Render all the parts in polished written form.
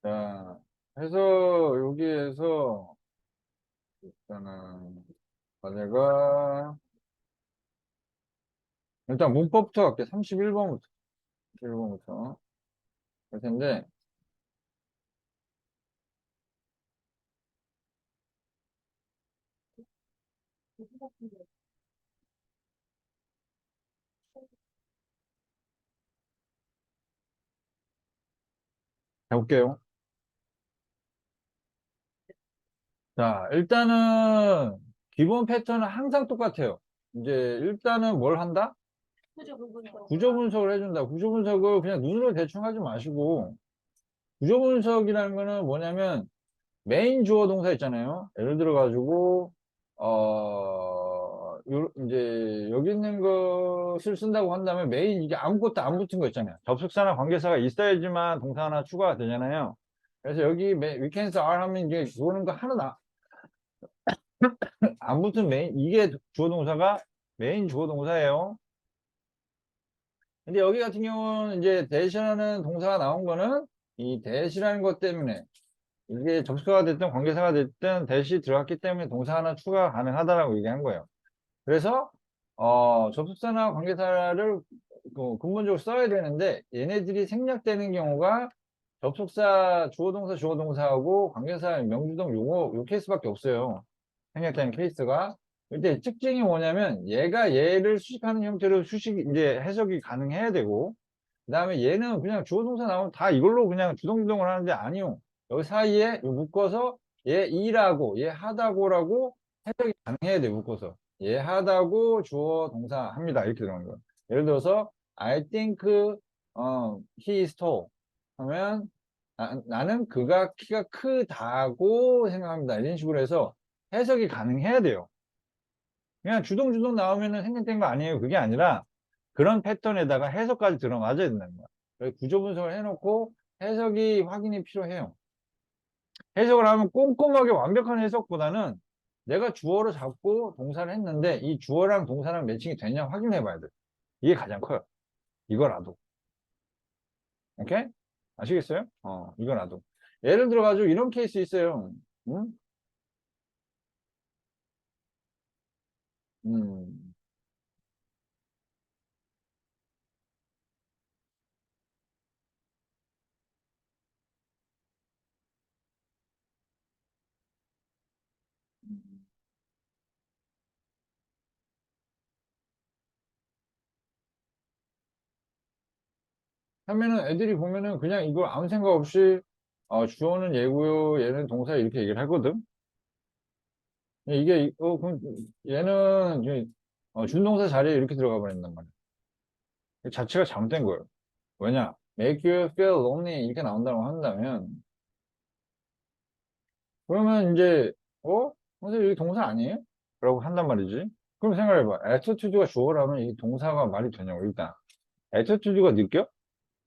자, 해서 여기에서 일단은 과제가 일단 문법부터 할게. 31번부터. 31번부터 할 텐데 해볼게요. 자, 일단은 기본 패턴은 항상 똑같아요. 이제 일단은 뭘 한다? 구조 분석을 해준다. 구조 분석을 그냥 눈으로 대충 하지 마시고 구조 분석이라는 거는 뭐냐면 메인 주어 동사 있잖아요. 예를 들어 가지고 이제 여기 있는 것을 쓴다고 한다면 메인 이게 아무것도 안 붙은 거 있잖아요. 접속사나 관계사가 있어야지만 동사 하나 추가가 되잖아요. 그래서 여기 weekends are 하면 이제 그거는 거 하나 안 붙은 메인 이게 주어 동사가 메인 주어 동사예요. 근데 여기 같은 경우는 이제 대시라는 동사가 나온 거는 이 대시라는 것 때문에 이게 접속사가 됐든 관계사가 됐든 대시 들어갔기 때문에 동사 하나 추가 가능하다라고 얘기한 거예요. 그래서 접속사나 관계사를 근본적으로 써야 되는데 얘네들이 생략되는 경우가 접속사 주어동사 주어동사하고 관계사 명주동 요 케이스밖에 없어요. 생략되는 케이스가. 근데 특징이 뭐냐면 얘가 얘를 수식하는 형태로 수식 이제 해석이 가능해야 되고 그다음에 얘는 그냥 주어동사 나오면 다 이걸로 그냥 주동주동을 하는데 아니요. 여기 사이에 묶어서 얘 이라고 얘 하다고라고 해석이 가능해야 돼 묶어서 얘 하다고 주어 동사 합니다 이렇게 들어가는 거예요. 예를 들어서 I think he is tall 하면 나는 그가 키가 크다고 생각합니다 이런 식으로 해서 해석이 가능해야 돼요. 그냥 주동주동 나오면은 생략된 거 아니에요. 그게 아니라 그런 패턴에다가 해석까지 들어맞아야 된다는 거야. 그래서 구조 분석을 해놓고 해석이 확인이 필요해요. 해석을 하면 꼼꼼하게 완벽한 해석보다는 내가 주어를 잡고 동사를 했는데 이 주어랑 동사랑 매칭이 되냐 확인해 봐야 돼. 이게 가장 커요. 이거라도. 오케이? 아시겠어요? 이거라도. 예를 들어가지고 이런 케이스 있어요. 응? 음. 하면은 애들이 보면은 그냥 이거 아무 생각 없이 주어는 얘고요 얘는 동사 이렇게 얘기를 하거든. 이게 그럼 얘는 준동사 자리에 이렇게 들어가 버린단 말이야. 자체가 잘못된 거예요. 왜냐? make you feel lonely 이렇게 나온다고 한다면 그러면 이제 선생님 이게 동사 아니에요? 라고 한단 말이지. 그럼 생각해봐. attitude가 주어라면 이 동사가 말이 되냐고 일단. attitude가 느껴?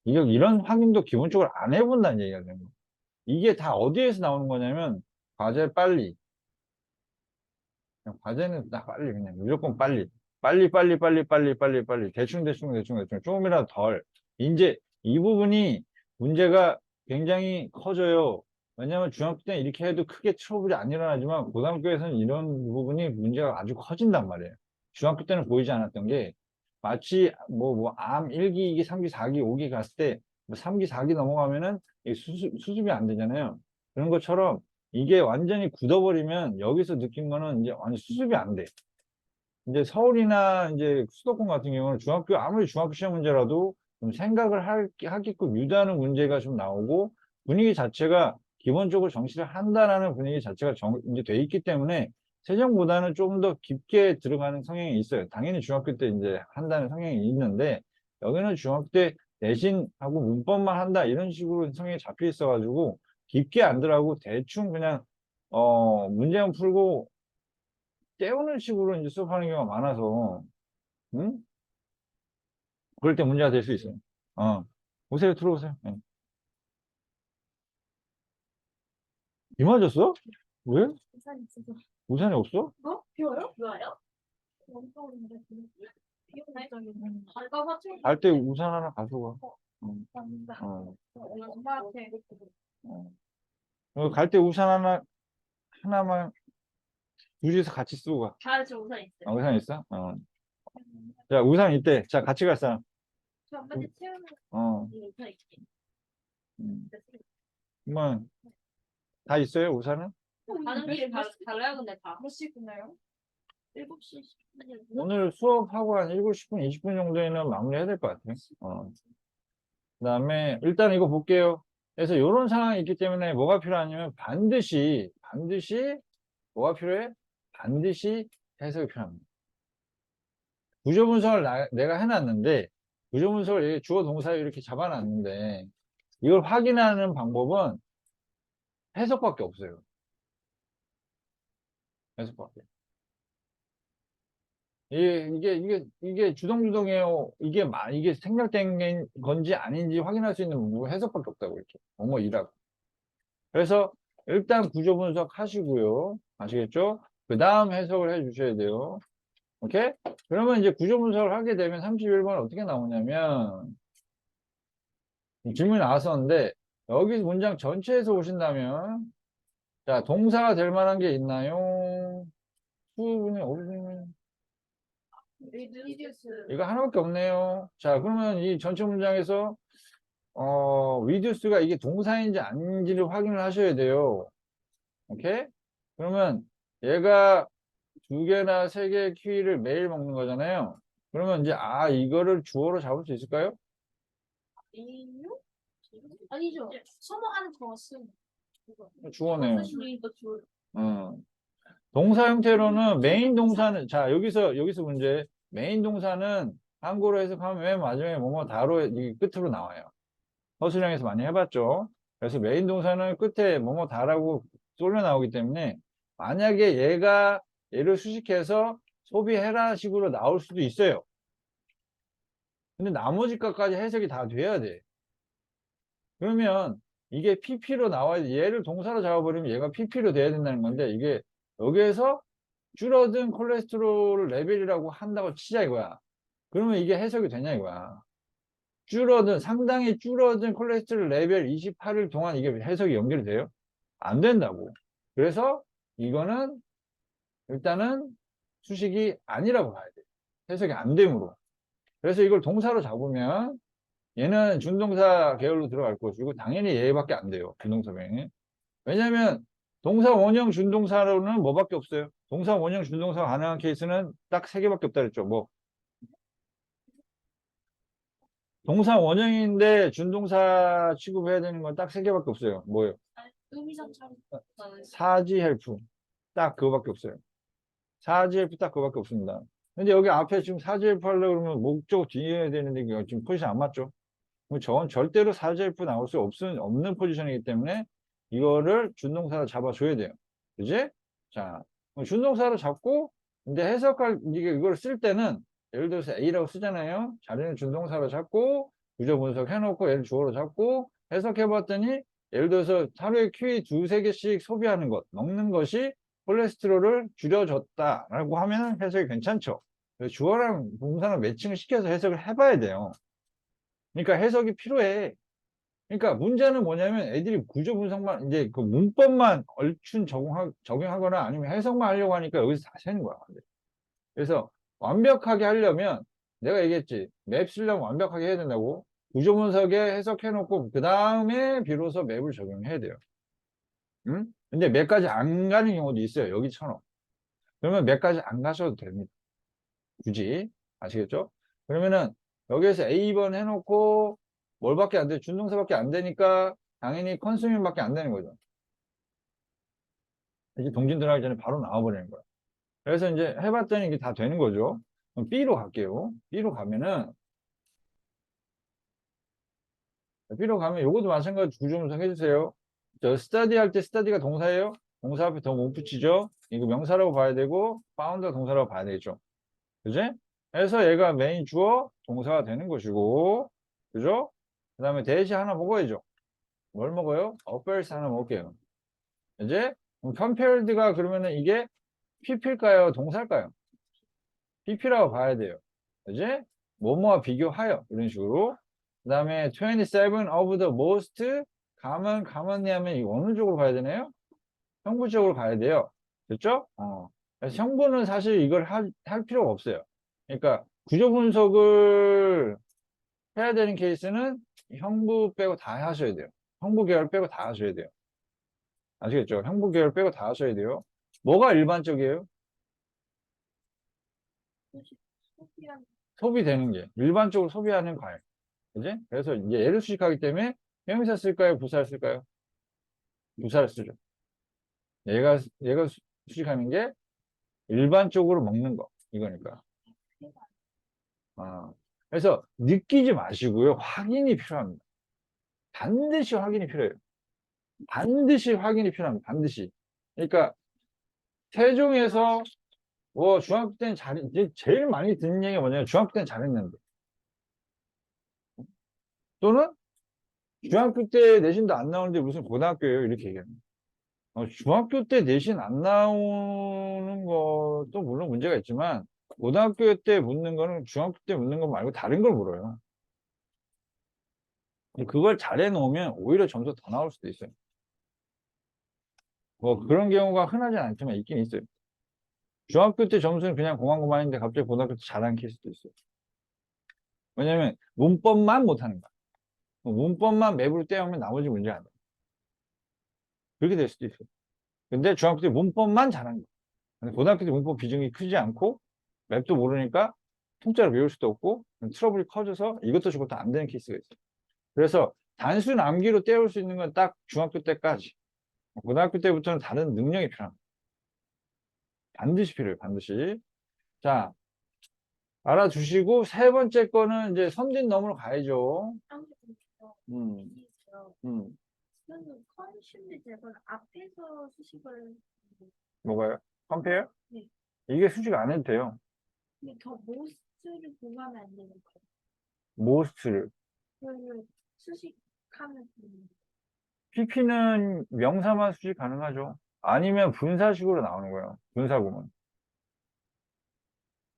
이런 확인도 기본적으로 안 해본다는 얘기가 되는 거야. 이게 다 어디에서 나오는 거냐면 과제 빨리. 그냥 과제는 딱 빨리 그냥 무조건 빨리. 빨리 빨리 빨리 빨리 빨리 빨리 대충 대충 대충 대충 조금이라도 덜. 이제 이 부분이 문제가 굉장히 커져요. 왜냐하면 중학교 때는 이렇게 해도 크게 트러블이 안 일어나지만 고등학교에서는 이런 부분이 문제가 아주 커진단 말이에요. 중학교 때는 보이지 않았던 게 마치 암 1기, 2기, 3기, 4기, 5기 갔을 때 3기, 4기 넘어가면은 수습이 안 되잖아요. 그런 것처럼 이게 완전히 굳어버리면 여기서 느낀 거는 이제 완전 수습이 안 돼. 이제 서울이나 이제 수도권 같은 경우는 아무리 중학교 시험 문제라도 좀 생각을 하게끔 유도하는 문제가 좀 나오고 분위기 자체가 기본적으로 정시를 한다라는 분위기 자체가 이제 돼 있기 때문에 세정보다는 좀 더 깊게 들어가는 성향이 있어요. 당연히 중학교 때 이제 한다는 성향이 있는데 여기는 중학교 때 내신하고 문법만 한다 이런 식으로 성향이 잡혀 있어가지고 깊게 안 들어가고 대충 그냥 문제만 풀고 때우는 식으로 이제 수업하는 경우가 많아서 응? 그럴 때 문제가 될 수 있어요. 어. 오세요, 들어오세요. 예. 비 맞았어? 왜? 부산 있어서. 우산이 없어? 어? 비 와요? 비 와요? 엄청 오는데 비 오네. 아까 화출. 갈 때 우산 하나 가져가. 어, 응. 감사합니다. 어. 오늘 엄마한테. 어. 갈 때 우산 하나만 둘이서 같이 쓰고 가. 저 우산 있어요. 우산 있어? 자, 우산 있대. 자, 같이 갈 사람. 저 아빠한테 채우는 어, 우산 있지. 음, 한번 다 있어요, 우산은? 가는 길에 달라요, 근데 다. 몇 시 끝나요? 7시 10분. 오늘 수업하고 한 7, 10분, 20분 정도에는 마무리해야 될 것 같아요. 그 다음에 일단 이거 볼게요. 그래서 이런 상황이 있기 때문에 뭐가 필요하냐면 반드시 뭐가 필요해? 반드시 해석이 필요합니다. 구조 분석을 내가 해놨는데 구조 분석을 이렇게 주어 동사 이렇게 잡아놨는데 이걸 확인하는 방법은 해석밖에 없어요. 해석밖에. 이게 주동주동이에요. 이게 생략된 건지 아닌지 확인할 수 있는 방법은 해석밖에 없다고 이렇게. 뭐이라고. 그래서 일단 구조 분석 하시고요. 아시겠죠? 그 다음 해석을 해 주셔야 돼요. 오케이? 그러면 이제 구조 분석을 하게 되면 31번 어떻게 나오냐면 질문이 나왔었는데 여기 문장 전체에서 오신다면 자, 동사가 될 만한 게 있나요? 수분이 어디서 이거 하나밖에 없네요. 자, 그러면 이 전체 문장에서 reduce가 이게 동사인지 아닌지를 확인을 하셔야 돼요. 오케이? 그러면 얘가 2개나 3개의 키위를 매일 먹는 거잖아요. 그러면 이제 이거를 주어로 잡을 수 있을까요? 아니죠. 선호하는 것은 주어네요. 선생님이 또 주어. 동사 형태로는 메인 동사는 자 여기서 문제 메인 동사는 한국어로 해석하면 맨 마지막에 뭐뭐 다로 이 끝으로 나와요. 허술형에서 많이 해봤죠. 그래서 메인 동사는 끝에 뭐뭐 다라고 쏠려 나오기 때문에 만약에 얘를 수식해서 소비해라 식으로 나올 수도 있어요. 근데 나머지 것까지 해석이 다 돼야 돼. 그러면 이게 PP로 나와야 돼. 얘를 동사로 잡아버리면 얘가 PP로 돼야 된다는 건데 이게 여기에서 줄어든 콜레스테롤 레벨이라고 한다고 치자 이거야. 그러면 이게 해석이 되냐 이거야. 상당히 줄어든 콜레스테롤 레벨 28일 동안 이게 해석이 연결이 돼요? 안 된다고. 그래서 이거는 일단은 수식이 아니라고 봐야 돼. 해석이 안 되므로. 그래서 이걸 동사로 잡으면 얘는 준동사 계열로 들어갈 것이고 당연히 얘밖에 안 돼요. 준동사명이. 왜냐면 동사 원형 준동사로는 뭐밖에 없어요. 동사 원형 준동사가 가능한 케이스는 딱 3개밖에 없다 그랬죠. 뭐 동사 원형인데 준동사 취급해야 되는 건 딱 3개밖에 없어요. 뭐예요? 의미상처럼. 사지 헬프. 딱 그거밖에 없어요. 사지 헬프 딱 그거밖에 없습니다. 근데 여기 앞에 지금 사지 헬프 하려고 그러면 목적 뒤에 해야 되는데 이거 지금 포지션 안 맞죠? 저건 절대로 사지 헬프 나올 수 없는 포지션이기 때문에 이거를 준동사로 잡아줘야 돼요. 그지? 자, 준동사로 잡고 이제 이걸 쓸 때는 예를 들어서 A라고 쓰잖아요. 자리는 준동사로 잡고 구조 분석해놓고 얘를 주어로 잡고 해석해봤더니 예를 들어서 하루에 키위 2-3개씩 소비하는 것, 먹는 것이 콜레스테롤을 줄여줬다라고 하면 해석이 괜찮죠. 주어랑 동사랑 매칭을 시켜서 해석을 해봐야 돼요. 그러니까 해석이 필요해. 그러니까 문제는 뭐냐면 애들이 구조 분석만 이제 그 문법만 얼춘 적용하거나 아니면 해석만 하려고 하니까 여기서 다 새는 거야. 그래서 완벽하게 하려면 내가 얘기했지. 맵 쓰려면 완벽하게 해야 된다고. 구조 분석에 해석해놓고 그 다음에 비로소 맵을 적용해야 돼요. 응? 근데 맵까지 안 가는 경우도 있어요. 여기처럼. 그러면 맵까지 안 가셔도 됩니다. 굳이. 아시겠죠? 그러면은 여기에서 A번 해놓고 뭘밖에 안 돼? 준동사밖에 안 되니까 당연히 컨수밍밖에 안 되는 거죠. 이제 동진 들어가기 전에 바로 나와버리는 거야. 그래서 이제 해봤더니 이게 다 되는 거죠. 그럼 B로 갈게요. B로 가면은 B로 가면 요것도 마찬가지로 구조분석 해주세요. 저 스터디 할 때 스터디가 동사예요. 동사 앞에 더 못 붙이죠. 이거 명사라고 봐야 되고 파운드가 동사라고 봐야 되겠죠. 그지? 그래서 얘가 메인 주어 동사가 되는 것이고 그죠? 그 다음에 대시 하나 먹어야죠. 뭘 먹어요? 어페어스 하나 먹을게요. 이제 compared가 그러면은 이게 PP일까요? 동사일까요? PP라고 봐야 돼요. 이제 뭐뭐와 비교하여 이런 식으로. 그 다음에 27 of the most 가만히 하면 이 어느 쪽으로 가야 되나요? 형부 쪽으로 가야 돼요. 됐죠? 그래서 형부는 사실 이걸 할 필요가 없어요. 그러니까 구조 분석을 해야 되는 케이스는 형부 빼고 다 하셔야 돼요. 형부 계열 빼고 다 하셔야 돼요. 아시겠죠? 형부 계열 빼고 다 하셔야 돼요. 뭐가 일반적이에요? 소비한 소비되는 게. 일반적으로 소비하는 과일. 그지? 그래서 이제 얘를 수식하기 때문에 형용사 쓸까요? 부사를 쓸까요? 부사를 쓰죠. 얘가 수식하는 게 일반적으로 먹는 거. 이거니까. 아, 그래서 느끼지 마시고요. 확인이 필요합니다. 반드시 확인이 필요해요. 반드시 확인이 필요합니다. 반드시. 그러니까 세종에서 뭐 중학교 때는 이제 제일 많이 듣는 얘기가 뭐냐면 중학교 때는 잘했는데 또는 중학교 때 내신도 안 나오는데 무슨 고등학교예요? 이렇게 얘기합니다. 중학교 때 내신 안 나오는 것도 물론 문제가 있지만 고등학교 때 묻는 거는 중학교 때 묻는 거 말고 다른 걸 물어요. 그걸 잘해 놓으면 오히려 점수 더 나올 수도 있어요. 뭐 그런 경우가 흔하지 않지만 있긴 있어요. 중학교 때 점수는 그냥 고만고만인데 갑자기 고등학교 때 잘하는 케이스도 있어요. 왜냐면 문법만 못하는 거야. 문법만 맵으로 떼어오면 나머지 문제가 안 돼. 그렇게 될 수도 있어요. 근데 중학교 때 문법만 잘하는 거야. 근데 고등학교 때 문법 비중이 크지 않고 맵도 모르니까 통째로 외울 수도 없고 트러블이 커져서 이것도 저것도 안 되는 케이스가 있어요. 그래서 단순 암기로 때울 수 있는 건 딱 중학교 때까지. 고등학교 때부터는 다른 능력이 필요합니다. 반드시 필요해요. 반드시. 자, 알아두시고 세 번째 거는 이제 선진 넘으러 가야죠. 상대적으로 음, 있어요. 음. 저는 컨슘의 제발 앞에서 수식을 뭐가요? 컴페어? 네. 이게 수직 안 해도 돼요. 근데 더 모스트를 보면 안 되는 거예요. most를. 그걸 수식하면 되는 PP는 명사만 수직 가능하죠. 아니면 분사식으로 나오는 거예요. 분사구문.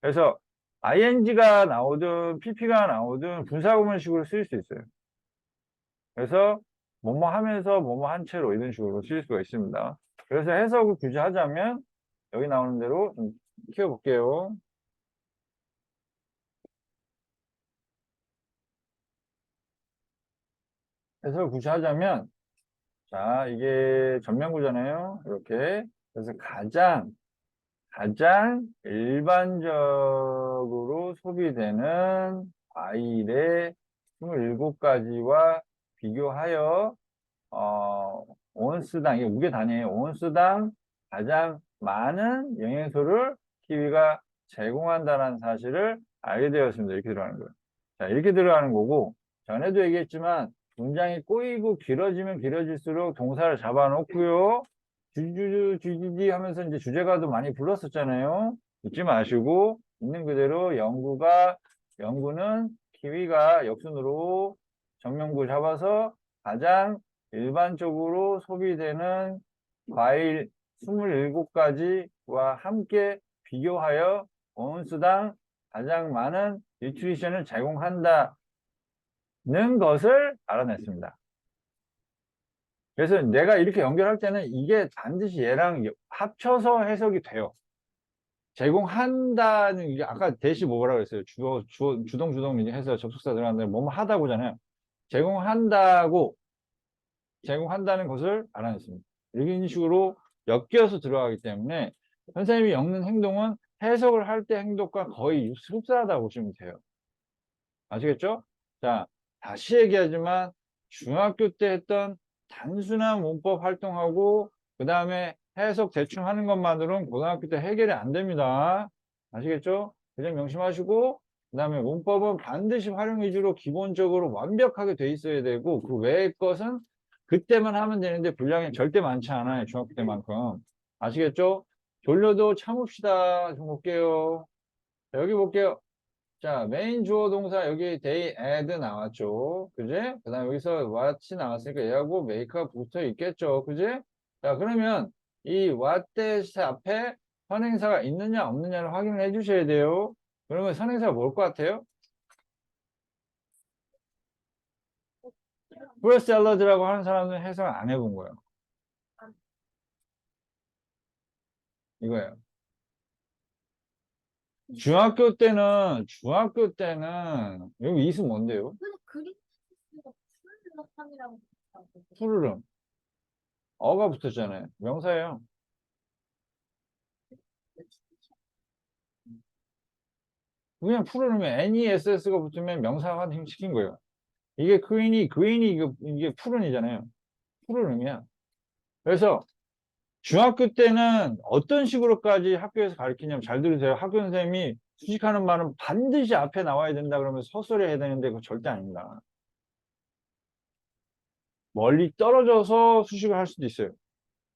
그래서 ing가 나오든 pp가 나오든 분사구문식으로 쓰일 수 있어요. 그래서 뭐뭐 하면서 뭐뭐 한 채로 이런 식으로 쓰일 수가 있습니다. 그래서 해석을 굳이 하자면 여기 나오는 대로 좀 키워볼게요. 해석을 굳이 하자면 자 이게 전면구잖아요. 이렇게 그래서 가장 일반적으로 소비되는 과일의 27가지와 비교하여 온스당, 이게 무게 단위예요. 온스당 가장 많은 영양소를 키위가 제공한다는 사실을 알게 되었습니다. 이렇게 들어가는 거예요. 자, 이렇게 들어가는 거고, 전에도 얘기했지만, 문장이 꼬이고 길어지면 길어질수록 동사를 잡아놓고요. 주지지 하면서 이제 주제가도 많이 불렀었잖아요. 잊지 마시고, 있는 그대로 영구는 키위가 역순으로 정명구 잡아서 가장 일반적으로 소비되는 과일 27가지와 함께 비교하여 온수당 가장 많은 뉴트리션을 제공한다는 것을 알아냈습니다. 그래서 내가 이렇게 연결할 때는 이게 반드시 얘랑 합쳐서 해석이 돼요. 제공한다는 게 아까 대시 뭐라고 했어요? 주동 해서 접속사 들어갔는데 뭐뭐 하다고잖아요. 제공한다는 것을 알아냈습니다. 이런 식으로 엮여서 들어가기 때문에 선생님이 엮는 행동은 해석을 할 때 행동과 거의 흡사하다고 보시면 돼요. 아시겠죠? 자, 다시 얘기하지만 중학교 때 했던 단순한 문법 활동하고 그 다음에 해석 대충 하는 것만으로는 고등학교 때 해결이 안 됩니다. 아시겠죠? 그 점 명심하시고 그 다음에 문법은 반드시 활용 위주로 기본적으로 완벽하게 돼 있어야 되고 그 외의 것은 그때만 하면 되는데 분량이 절대 많지 않아요. 중학교 때만큼. 아시겠죠? 졸려도 참읍시다. 좀 볼게요. 자, 여기 볼게요. 자, 메인 주어 동사 여기 they add 나왔죠. 그지? 그 다음에 여기서 what이 나왔으니까 얘하고 make가 붙어 있겠죠. 그지? 자, 그러면 이 what 대시 앞에 선행사가 있느냐 없느냐를 확인을 해 주셔야 돼요. 그러면 선행사가 뭘 것 같아요? fruit salad라고 하는 사람들은 해석을 안 해본 거예요. 이거예요. 중학교 때는 여기 이수 뭔데요? 그냥 그리스가 풀러함이라고 푸르름. 어가 붙었잖아요. 명사예요. 그냥 푸르름에 NESS가 붙으면 명사가 힘시킨 거예요. 이게 그인이 이게 푸른이잖아요. 푸르름이야. 그래서 중학교 때는 어떤 식으로까지 학교에서 가르치냐면 잘 들으세요. 학교 선생님이 수식하는 말은 반드시 앞에 나와야 된다 그러면 서술해야 해야 되는데 그거 절대 아닙니다. 멀리 떨어져서 수식을 할 수도 있어요.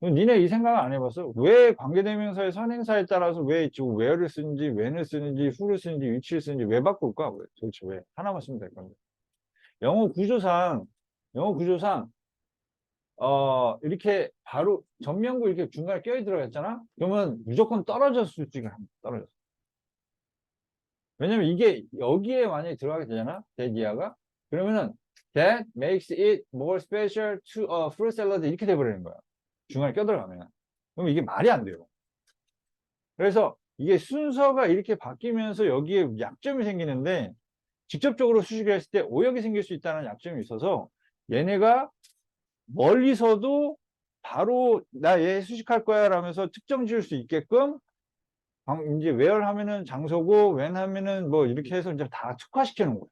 니네 이 생각 안 해봤어? 왜 관계대명사의 선행사에 따라서 왜 지금 where를 쓰는지, when을 쓰는지, who를 쓰는지, which를 쓰는지 왜 바꿀까? 왜? 도대체 왜? 하나만 쓰면 될 건데. 영어 구조상, 영어 구조상, 이렇게 바로 전면구 이렇게 중간에 껴 들어갔잖아? 그러면 무조건 떨어졌을 수 있지, 떨어졌어. 왜냐면 이게 여기에 만약에 들어가게 되잖아? 대기하가? 그러면은 that makes it more special to a fruit salad 이렇게 돼버리는 거야. 중간에 껴들어가면. 그럼 이게 말이 안 돼요. 그래서 이게 순서가 이렇게 바뀌면서 여기에 약점이 생기는데 직접적으로 수식을 했을 때 오역이 생길 수 있다는 약점이 있어서 얘네가 멀리서도 바로 나 얘 수식할 거야 라면서 특정 지을 수 있게끔 이제 where 하면은 장소고 when 하면은 뭐 이렇게 해서 이제 다 특화시켜 놓은 거예요.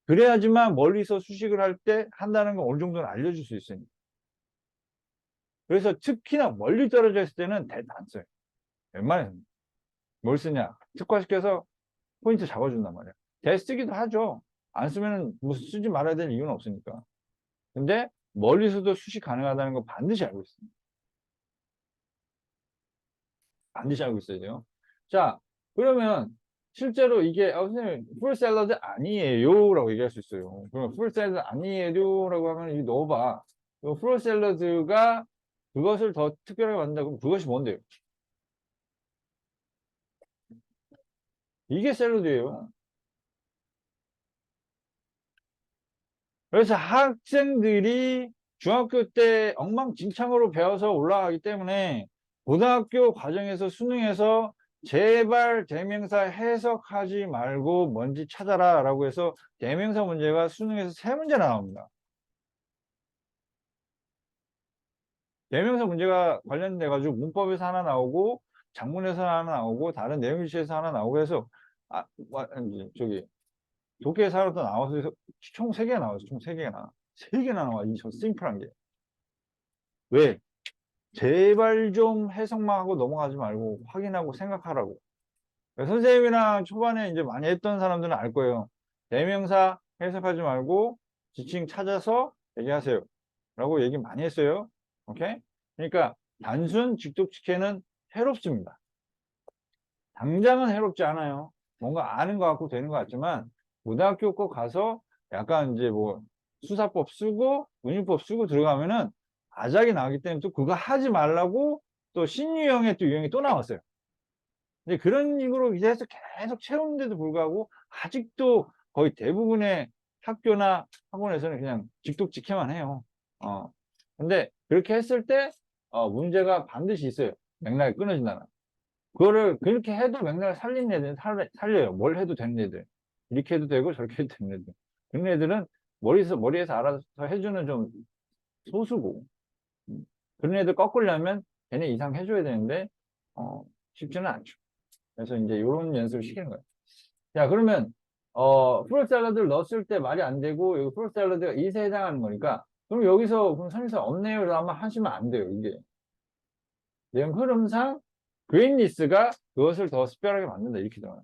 그래야지만 멀리서 수식을 할 때 한다는 건 어느 정도는 알려줄 수 있으니까. 그래서 특히나 멀리 떨어져 있을 때는 대안 써요. 웬만해서는. 뭘 쓰냐? 특화시켜서 포인트 잡아준단 말이야. 대 쓰기도 하죠. 안 쓰면 무슨 쓰지 말아야 될 이유는 없으니까. 근데 멀리서도 수식 가능하다는 거 반드시 알고 있습니다. 반드시 알고 있어야 돼요. 자, 그러면 실제로 이게 선생님 풀 샐러드 아니에요 라고 얘기할 수 있어요. 그러면 풀 샐러드 아니에요 라고 하면 이 넣어봐. 풀 샐러드가 그것을 더 특별하게 만든다 그럼 그것이 뭔데요? 이게 샐러드예요. 그래서 학생들이 중학교 때 엉망진창으로 배워서 올라가기 때문에 고등학교 과정에서 수능에서 제발 대명사 해석하지 말고 뭔지 찾아라 라고 해서 대명사 문제가 수능에서 3문제나 나옵니다. 대명사 문제가 관련돼 가지고 문법에서 하나 나오고 작문에서 하나 나오고 다른 내용일지에서 하나 나오고 해서 저기 독해에서 나와서 총 3개가 나왔어. 총 3개가 나와. 3개나 나와. 이 저 심플한 게. 왜? 제발 좀 해석만 하고 넘어가지 말고 확인하고 생각하라고. 선생님이랑 초반에 이제 많이 했던 사람들은 알 거예요. 대명사 해석하지 말고 지칭 찾아서 얘기하세요. 라고 얘기 많이 했어요. 오케이? 그러니까 단순 직독직해는 해롭습니다. 당장은 해롭지 않아요. 뭔가 아는 것 같고 되는 것 같지만 고등학교 거 가서 약간 이제 뭐 수사법 쓰고 문율법 쓰고 들어가면은 아작이 나기 때문에 또 그거 하지 말라고 또 신유형의 또 유형이 또 나왔어요. 근데 그런 식으로 이제 해서 계속 채우는데도 불구하고 아직도 거의 대부분의 학교나 학원에서는 그냥 직독직해만 해요. 근데 그렇게 했을 때 문제가 반드시 있어요. 맥락이 끊어진다는. 그거를 그렇게 해도 맥락을 살리는 애들은 살려요. 뭘 해도 되는 애들. 이렇게 해도 되고 저렇게 해도 되는 애들. 그런 애들은 머리에서 알아서 해주는 좀 소수고. 그런 애들 꺾으려면 걔네 이상 해줘야 되는데, 쉽지는 않죠. 그래서 이제 이런 연습을 시키는 거예요. 자, 그러면, 프루트 샐러드를 넣었을 때 말이 안 되고, 여기 프루트 샐러드가 이세 해당하는 거니까, 그럼 여기서, 그럼 선생님 없네요. 라고 아마 하시면 안 돼요, 이게. 내용 흐름상, 그레인리스가 그것을 더 특별하게 만든다. 이렇게 들어가요.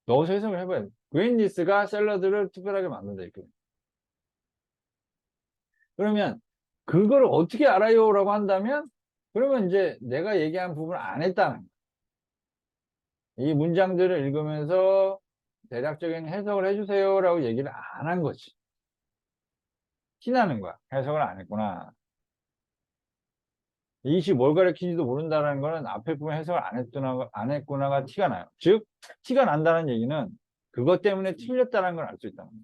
넣어서 해석을 해봐야 돼. 그레인리스가 샐러드를 특별하게 만든다. 이렇게. 그러면, 그걸 어떻게 알아요? 라고 한다면, 그러면 이제 내가 얘기한 부분을 안 했다는 거예요. 이 문장들을 읽으면서 대략적인 해석을 해주세요 라고 얘기를 안 한 거지. 티나는 거야. 해석을 안 했구나. 이시 뭘 가르치는지도 모른다는 거는 앞에 부분 해석을 안 했구나가 티가 나요. 즉, 티가 난다는 얘기는 그것 때문에 틀렸다는 걸 알 수 있다는 거예요.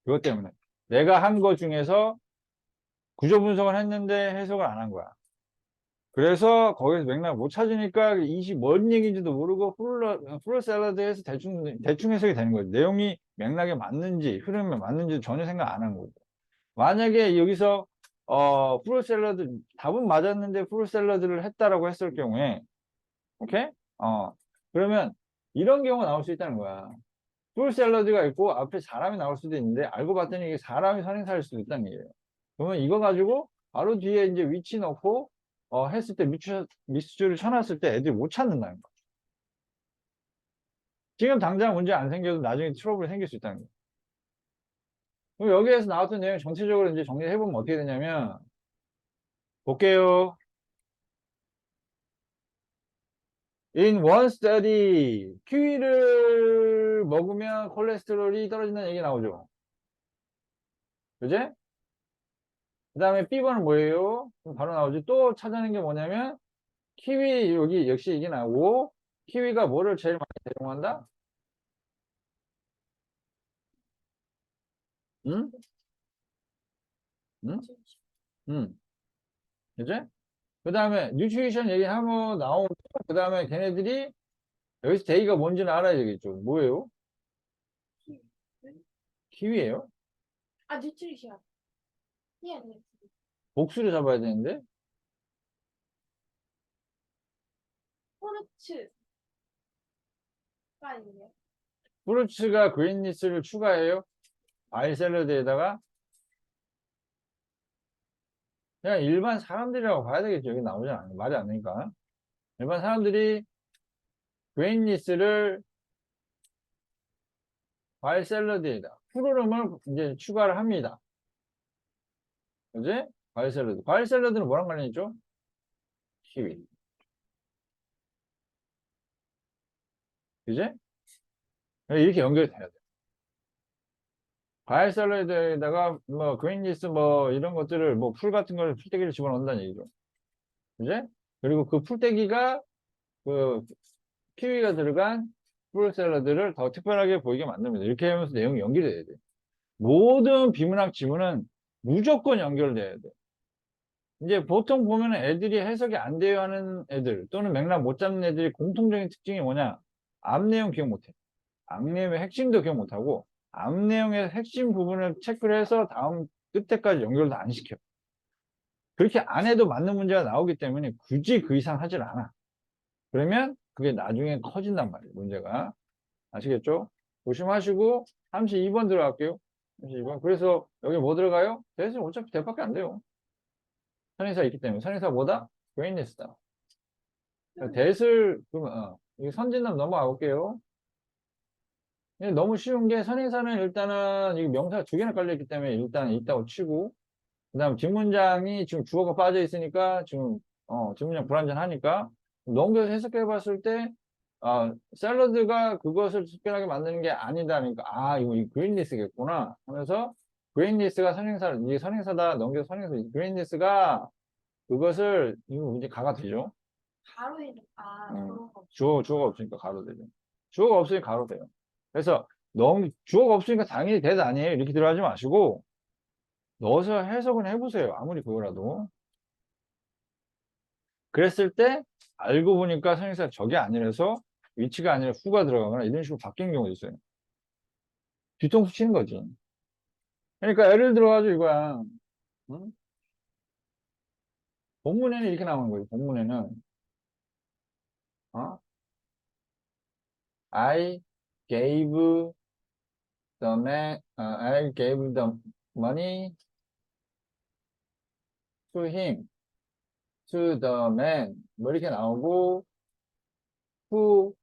그것 때문에. 내가 한 것 중에서 구조 분석을 했는데 해석을 안 한 거야. 그래서 거기서 맥락 못 찾으니까 뭔 얘기인지도 모르고 플로 샐러드에서 대충 해석이 되는 거지. 내용이 맥락에 맞는지, 흐름에 맞는지 전혀 생각 안 한 거고. 만약에 여기서, 플로 샐러드, 답은 맞았는데 플로 샐러드를 했다라고 했을 경우에, 오케이? 그러면 이런 경우가 나올 수 있다는 거야. 풀 샐러드가 있고 앞에 사람이 나올 수도 있는데 알고 봤더니 이게 사람이 선행사일 수도 있다는 얘기예요. 그러면 이거 가지고 바로 뒤에 이제 위치 넣고 했을 때 미스줄을 쳐놨을 때 애들이 못 찾는다는 거. 지금 당장 문제 안 생겨도 나중에 트러블이 생길 수 있다는 거. 그럼 여기에서 나왔던 내용 전체적으로 이제 정리해보면 어떻게 되냐면 볼게요. In one study, 키위를 먹으면 콜레스테롤이 떨어진다는 얘기 나오죠. 그제? 그 다음에 B번은 뭐예요? 그럼 바로 나오지. 또 찾아낸 게 뭐냐면, 키위, 여기 역시 이게 나오고, 키위가 뭐를 제일 많이 대용한다? 응? 응? 응. 그제? 그 다음에 뉴트리션 얘기하면 나오고, 그 다음에 걔네들이 여기서 데이가 뭔지는 알아야 되겠죠. 뭐예요? 키위예요? 아, 뉴트리션. 예, 네. 복수를 잡아야 되는데, 포르츠가 있네요. 프루츠가 그린리스를 추가해요. 과일 샐러드에다가 그냥 일반 사람들이라고 봐야 되겠죠. 여기 나오지 않아요. 말이 안 되니까. 일반 사람들이 그린리스를 과일 샐러드에다 푸르름을 이제 추가를 합니다. 그지? 과일 샐러드. 과일 샐러드는 뭐랑 관련 있죠? 키위. 그지? 이렇게 연결이 돼야 돼. 과일 샐러드에다가 뭐 그린리스 뭐 이런 것들을 뭐 풀 같은 걸 풀떼기를 집어넣는다는 얘기죠. 그지? 그리고 그 풀떼기가 그 키위가 들어간 풀 샐러드를 더 특별하게 보이게 만듭니다. 이렇게 하면서 내용이 연결이 돼야 돼. 모든 비문학 지문은 무조건 연결돼야 돼. 이제 보통 보면 애들이 해석이 안 돼요 하는 애들 또는 맥락 못 잡는 애들이 공통적인 특징이 뭐냐? 앞 내용 기억 못해. 앞 내용의 핵심도 기억 못하고 앞 내용의 핵심 부분을 체크를 해서 다음 끝에까지 연결도 안 시켜. 그렇게 안 해도 맞는 문제가 나오기 때문에 굳이 그 이상 하질 않아. 그러면 그게 나중에 커진단 말이에요. 문제가. 아시겠죠? 조심하시고 32번 들어갈게요. 32번. 그래서 여기 뭐 들어가요? 대신 어차피 대밖에 안 돼요. 선행사 있기 때문에. 선행사 뭐다? greatness다. 대을 그러면 이 선진답 넘어가 볼게요. 너무 쉬운 게 선행사는 일단은 이 명사 두 개나 깔려 있기 때문에 일단 있다고 치고 그다음 뒷문장이 지금 주어가 빠져 있으니까 지금 뒷문장 불완전하니까 넘겨서 해석해 봤을 때 샐러드가 그것을 특별하게 만드는 게 아니다니까 이거 그린리스겠구나 하면서 그린리스가 선행사 이게 선행사다 넘겨서 선행사 그린리스가 그것을 이거 이제 가가 되죠. 가로이니까 그런 거. 주어가 없으니까 가로 되죠. 주어가 없으니까 가로 돼요. 그래서 주어가 없으니까 당연히 대도 아니에요. 이렇게 들어가지 마시고 넣어서 해석은 해보세요. 아무리 그거라도. 그랬을 때 알고 보니까 선행사 저게 아니라서 위치가 아니라 후가 들어가거나 이런 식으로 바뀌는 경우도 있어요. 뒤통수 치는 거지. 그러니까 예를 들어가지고 이거야. 응? 본문에는 이렇게 나오는 거예요. 본문에는 어? I gave I gave the money to him, to the man. 뭐 이렇게 나오고 who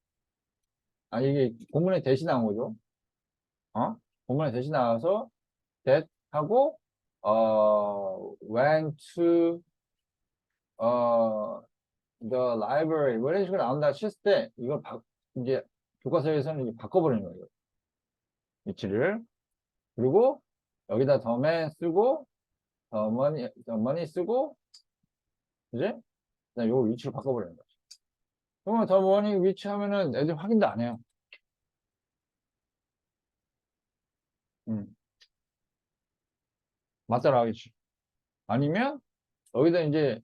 이게 본문에 대신 나온 거죠. 본문에 대신 나와서 that 하고 went to the library 뭐 이런 식으로 나온다 쳤을 때 이걸 이제 교과서에서는 이제 바꿔버리는 거예요. 위치를. 그리고 여기다 the man 쓰고 the money 쓰고 이제 그다음 요거 위치를 바꿔버리는 거죠. 그러면 the money 위치 하면은 애들 확인도 안 해요. 음. 맞따라 하겠지. 아니면 여기다 이제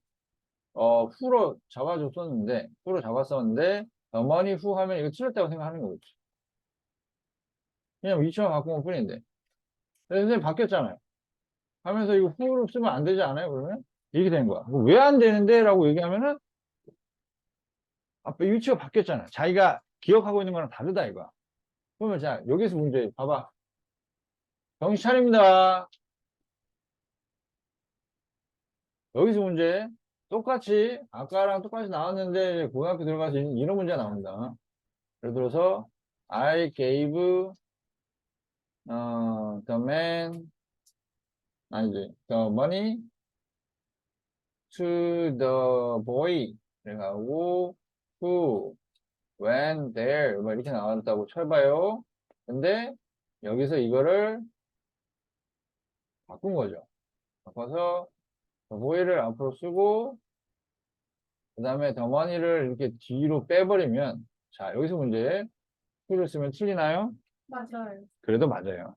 후로 잡아줬었는데 후로 잡았었는데 어머니 후 하면 이거 틀렸다고 생각하는 거겠지. 그냥 위치만 바꾼 것 뿐인데. 근데 선생님 바뀌었잖아요. 하면서 이거 후로 쓰면 안 되지 않아요? 그러면 이렇게 된 거야. 왜 안 되는데? 라고 얘기하면은 앞에 위치가 바뀌었잖아. 자기가 기억하고 있는 거랑 다르다 이거야. 그러면 자 여기서 문제 봐봐. 정신 차립니다. 여기서 문제 똑같이 아까랑 똑같이 나왔는데 고등학교 들어가서 이런 문제가 나온다. 예를 들어서 I gave the man 아니지 the money to the boy 그래가지고 who went there 뭐 이렇게 나왔다고 쳐봐요. 근데 여기서 이거를 바꾼 거죠. 바꿔서 the boy를 앞으로 쓰고 그 다음에 the money를 이렇게 뒤로 빼버리면 자 여기서 문제 who를 쓰면 틀리나요? 맞아요. 그래도 맞아요.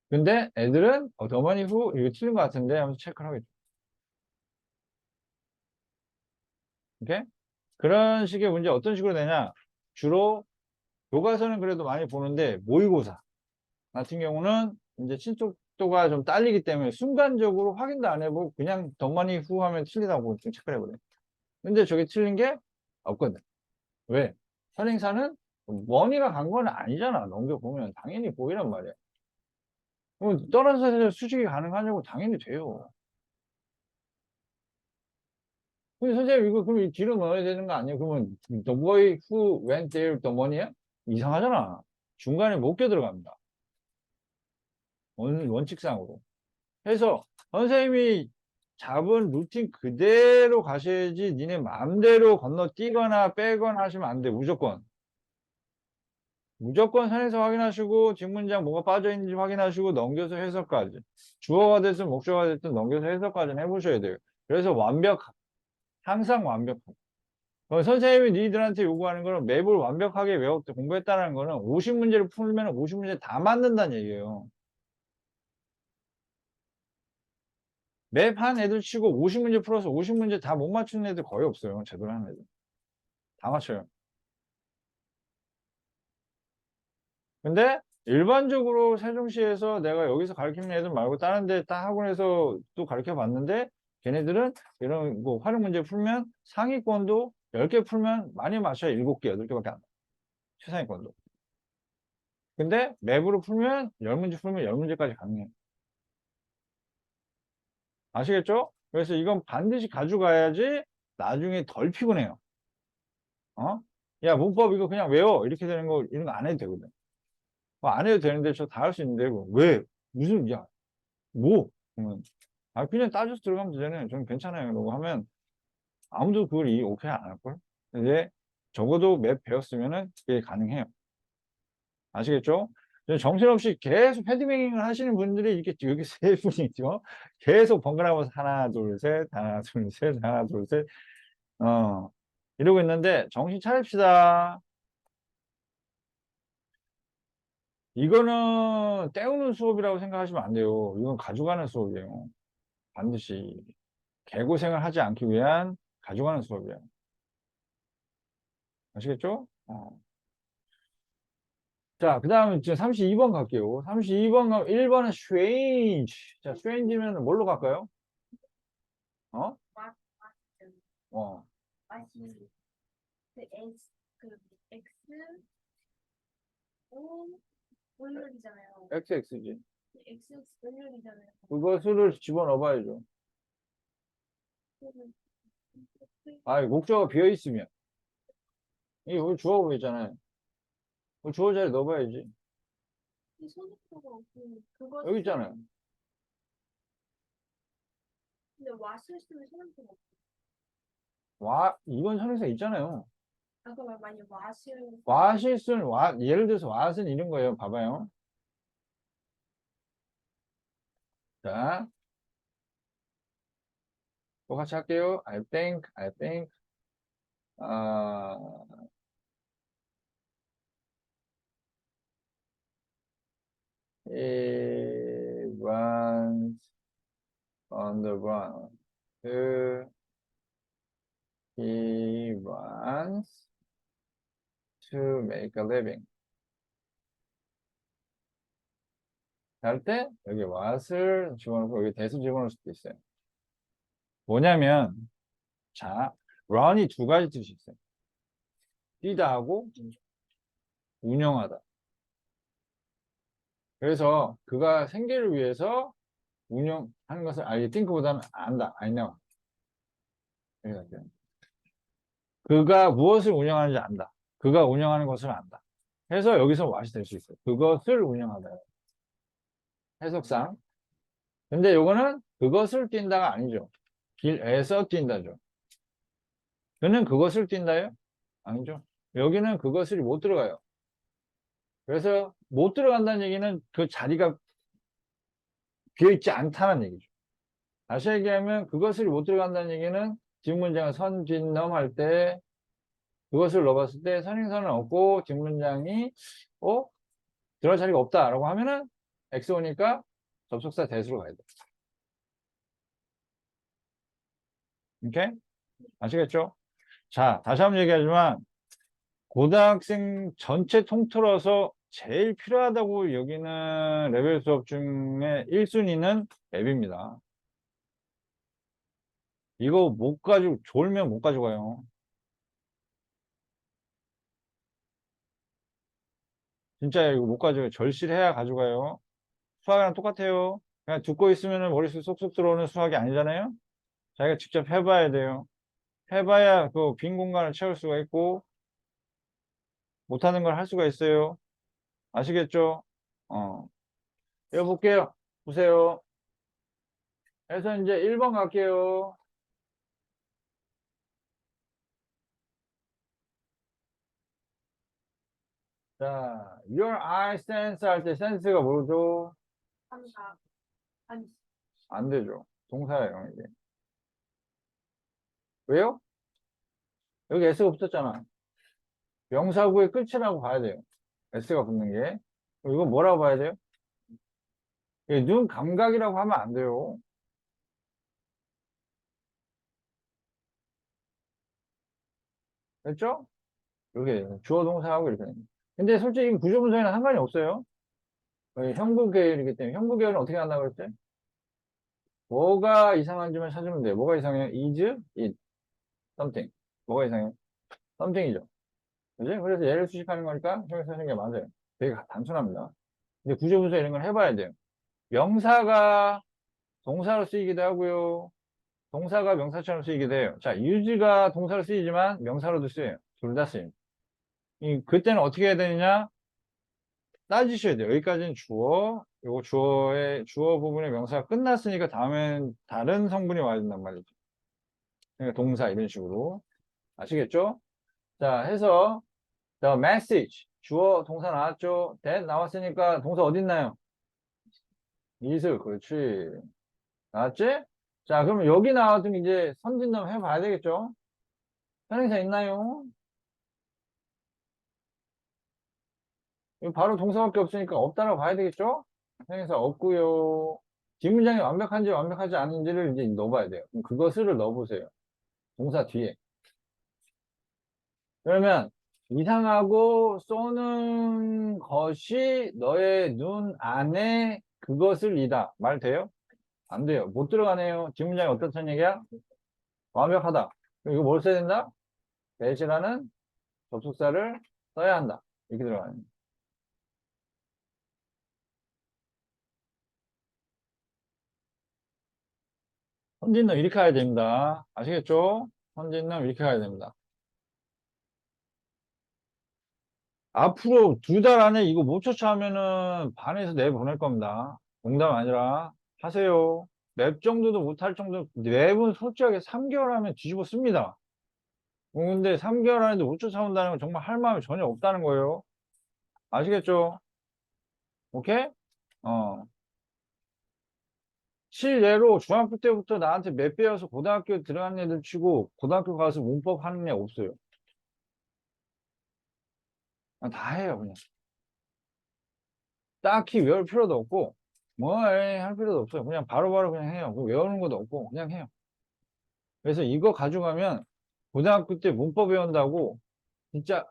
근데 애들은 the money who 이거 틀린 것 같은데 하면서 체크를 하겠죠. 오케이? 그런 식의 문제 어떤 식으로 되냐? 주로 교과서는 그래도 많이 보는데 모의고사 같은 경우는 이제 친족도가 좀 딸리기 때문에 순간적으로 확인도 안 해보고 그냥 덕만이 후 하면 틀리다고 체크를 해버려요. 근데 저게 틀린 게 없거든. 왜? 선행사는 머니가 간 건 아니잖아. 넘겨보면 당연히 보이란 말이야. 그럼 떨어져서 수직이 가능하냐고 당연히 돼요. 근데 선생님 이거 그럼 이 뒤로 넣어야 되는 거 아니에요? 그러면 the boy who went there the money야? 이상하잖아. 중간에 못 껴 들어갑니다. 원칙상으로. 해서 선생님이 잡은 루틴 그대로 가셔야지 니네 마음대로 건너뛰거나 빼거나 하시면 안 돼. 무조건. 무조건 선에서 확인하시고 뒷문장 뭐가 빠져있는지 확인하시고 넘겨서 해석까지. 주어가 됐든 목적어가 됐든 넘겨서 해석까지는 해보셔야 돼요. 그래서 항상 완벽하고. 선생님이 니들한테 요구하는 거는 맵을 완벽하게 공부했다는 거는 50문제를 풀면 50문제 다 맞는다는 얘기예요. 맵 한 애들 치고 50문제 풀어서 50문제 다 못 맞추는 애들 거의 없어요. 제대로 하는 애들. 다 맞춰요. 근데 일반적으로 세종시에서 내가 여기서 가르치는 애들 말고 다른 데 딱 학원에서 또 가르쳐 봤는데 걔네들은 이런 뭐 활용 문제 풀면 상위권도 10개 풀면 많이 맞춰요. 7개, 8개밖에 안 돼. 최상위권도. 근데 맵으로 풀면 10문제 풀면 10문제까지 가능해요. 아시겠죠? 그래서 이건 반드시 가져가야지 나중에 덜 피곤해요. 어? 야, 문법 이거 그냥 외워. 이렇게 되는 거, 이런 거 안 해도 되거든. 안 해도 되는데 저 다 할 수 있는데, 왜? 무슨, 야, 뭐? 그러면, 그냥 따져서 들어가면 되잖아요. 저는 괜찮아요. 라고 하면 아무도 그걸 오케이 안 할걸? 이제 적어도 맵 배웠으면은 그게 가능해요. 아시겠죠? 정신없이 계속 패드밍을 하시는 분들이 이렇게 여기 세 분이 있죠. 계속 번갈아가면서 하나, 둘, 셋, 하나, 둘, 셋, 하나, 둘, 셋. 이러고 있는데 정신 차립시다. 이거는 때우는 수업이라고 생각하시면 안 돼요. 이건 가져가는 수업이에요. 반드시. 개고생을 하지 않기 위한 가져가는 수업이에요. 아시겠죠? 자, 그 다음에 이제 32번 갈게요. 32번 가면 1번은 strange. 자, strange면 뭘로 갈까요? 어? 맛, 어. 맛이 그 X O 원율이잖아요. XX지. X 원율이잖아요. 그것을 집어넣어 봐야죠. 목적어가 비어있으면. 이게 우리 주어 보이잖아요. 그 주어 자리 넣어봐야지. 이 소속도가 없고 그거 여기 있잖아요. 근데 와실 쓰면 소속도가 없고 이번 선에서 있잖아요. 아까 만약 예를 들어서 왓은 이런 거예요. 봐봐요. 자, 똑같이 할게요. I think, 아, on the run. He runs to make a living. 할 때 여기 what을 집어넣고 여기 대수 집어넣을 수도 있어요. 뭐냐면 자, run이 두 가지 뜻이 있어요. 뛰다 하고 운영하다. 그래서 그가 생계를 위해서 운영하는 것을 I think보다는 안다. I know. 그가 무엇을 운영하는지 안다. 그가 운영하는 것을 안다. 해서 여기서 what이 될 수 있어요. 그것을 운영하다. 해석상. 근데 요거는 그것을 뛴다가 아니죠. 길에서 뛴다죠. 그는 그것을 뛴다요? 아니죠. 여기는 그것을 못 들어가요. 그래서 못 들어간다는 얘기는 그 자리가 비어있지 않다는 얘기죠. 다시 얘기하면 그것을 못 들어간다는 얘기는 뒷문장을 선, 뒷, 넘 할 때 그것을 넣어봤을 때 선행선은 없고 뒷문장이 들어갈 자리가 없다라고 하면은 X 오니까 접속사 대수로 가야 돼. 오케이? 아시겠죠? 자, 다시 한번 얘기하지만 고등학생 전체 통틀어서 제일 필요하다고 여기는 레벨 수업 중에 1순위는 앱입니다. 이거 못 가지고, 졸면 못 가져가요. 진짜 이거 못 가져가요. 절실해야 가져가요. 수학이랑 똑같아요. 그냥 듣고 있으면 머릿속에 쏙쏙 들어오는 수학이 아니잖아요. 자기가 직접 해봐야 돼요. 해봐야 그 빈 공간을 채울 수가 있고, 못하는 걸 할 수가 있어요. 아시겠죠? 이거 볼게요. 보세요. 그래서 이제 1번 갈게요. 자, your eye sense 할 때 sense가 뭐죠? 한다. 아니, 안 되죠. 동사예요, 이게. 왜요? 여기 S가 붙었잖아. 명사구의 끝이라고 봐야 돼요. S가 붙는 게. 이거 뭐라고 봐야 돼요? 이게 눈 감각이라고 하면 안 돼요. 됐죠? 이렇게 주어 동사하고 이렇게 됩니다. 근데 솔직히 구조 분석에는 상관이 없어요. 형부 계열이기 때문에 형부 계열은 어떻게 한다고 그랬지? 뭐가 이상한지만 찾으면 돼요. 뭐가 이상해요? is, it, something. 뭐가 이상해요? something이죠. 그지? 그래서 얘를 수식하는 거니까 형용사 하는 게 맞아요. 되게 단순합니다. 근데 구조 분석 이런 걸 해봐야 돼요. 명사가 동사로 쓰이기도 하고요. 동사가 명사처럼 쓰이기도 해요. 자, use가 동사로 쓰이지만 명사로도 쓰여요. 둘 다 쓰여요. 그때는 어떻게 해야 되느냐? 따지셔야 돼요. 여기까지는 주어, 요거 주어 부분의 명사가 끝났으니까 다음엔 다른 성분이 와야 된단 말이죠. 그러니까 동사 이런 식으로. 아시겠죠? 자, 해서 the message 주어 동사 나왔죠? that 나왔으니까 동사 어디 있나요? is 그렇지. 나왔지? 자, 그럼 여기 나왔으면 이제 선진점 해봐야 되겠죠? 선행사 있나요? 이거 바로 동사밖에 없으니까 없다라고 봐야 되겠죠? 선행사 없고요. 뒷문장이 완벽한지 완벽하지 않은지를 이제 넣어봐야 돼요. 그럼 그것을 넣어보세요. 동사 뒤에. 그러면 이상하고 쏘는 것이 너의 눈 안에 그것을 이다. 말 돼요? 안 돼요. 못 들어가네요. 뒷문장이 어떻다는 얘기야? 완벽하다. 그럼 이거 뭘 써야 된다? 대시라는 접속사를 써야 한다. 이렇게 들어가는 거예요. 선진놈 이렇게 가야 됩니다. 아시겠죠? 선진놈 이렇게 가야 됩니다. 앞으로 2달 안에 이거 못 쫓아하면은 반에서 내보낼 겁니다. 농담 아니라 하세요. 맵 정도도 못할 정도, 맵은 솔직하게 3개월 하면 뒤집어 씁니다. 근데 3개월 안에도 못 쫓아온다는 건 정말 할 마음이 전혀 없다는 거예요. 아시겠죠? 오케이? 어. 실례로 중학교 때부터 나한테 맵 배워서 고등학교 들어간 애들 치고 고등학교 가서 문법 하는 애 없어요. 다 해요, 그냥. 딱히 외울 필요도 없고, 뭐, 에이, 할 필요도 없어요. 그냥 바로바로 그냥 해요. 뭐 외우는 것도 없고, 그냥 해요. 그래서 이거 가져가면 고등학교 때 문법 배운다고 진짜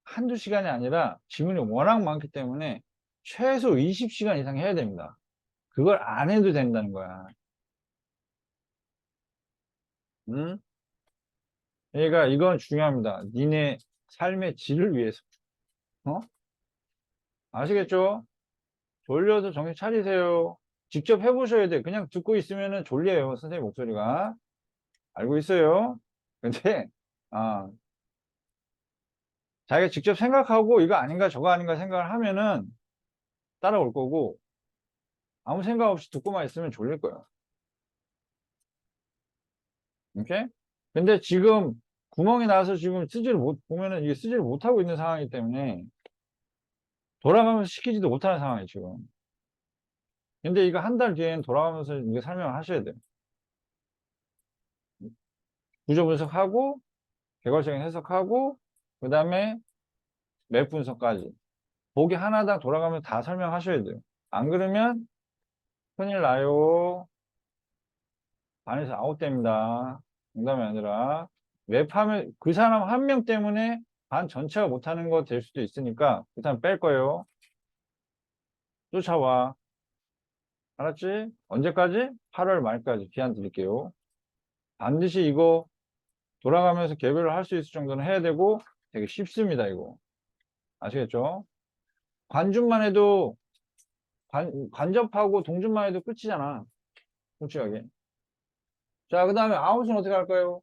한두 시간이 아니라 지문이 워낙 많기 때문에 최소 20시간 이상 해야 됩니다. 그걸 안 해도 된다는 거야. 응? 그러니까 이건 중요합니다. 니네 삶의 질을 위해서. 어? 아시겠죠? 졸려서 정신 차리세요. 직접 해보셔야 돼. 그냥 듣고 있으면 졸려요. 선생님 목소리가. 알고 있어요. 근데, 아, 자기가 직접 생각하고 이거 아닌가 저거 아닌가 생각을 하면은 따라올 거고, 아무 생각 없이 듣고만 있으면 졸릴 거예요. 오케이? 근데 지금 구멍이 나서 지금 쓰지를 못, 보면은 이게 쓰지를 못하고 있는 상황이기 때문에 돌아가면서 시키지도 못하는 상황이에요, 지금. 근데 이거 한 달 뒤엔 돌아가면서 이거 설명을 하셔야 돼요. 구조 분석하고, 개괄적인 해석하고, 그 다음에 맵 분석까지. 보기 하나당 돌아가면서 다 설명하셔야 돼요. 안 그러면 큰일 나요. 반에서 아웃됩니다. 농담이 아니라. 웹하면 그 사람 한 명 때문에 반 전체가 못하는 거 될 수도 있으니까 그 사람 뺄 거예요. 쫓아와. 알았지? 언제까지? 8월 말까지 기한 드릴게요. 반드시 이거 돌아가면서 개별을 할 수 있을 정도는 해야 되고 되게 쉽습니다, 이거. 아시겠죠? 관준만 해도 관접하고 동준만 해도 끝이잖아. 솔직하게. 자, 그 다음에 아웃은 어떻게 할까요?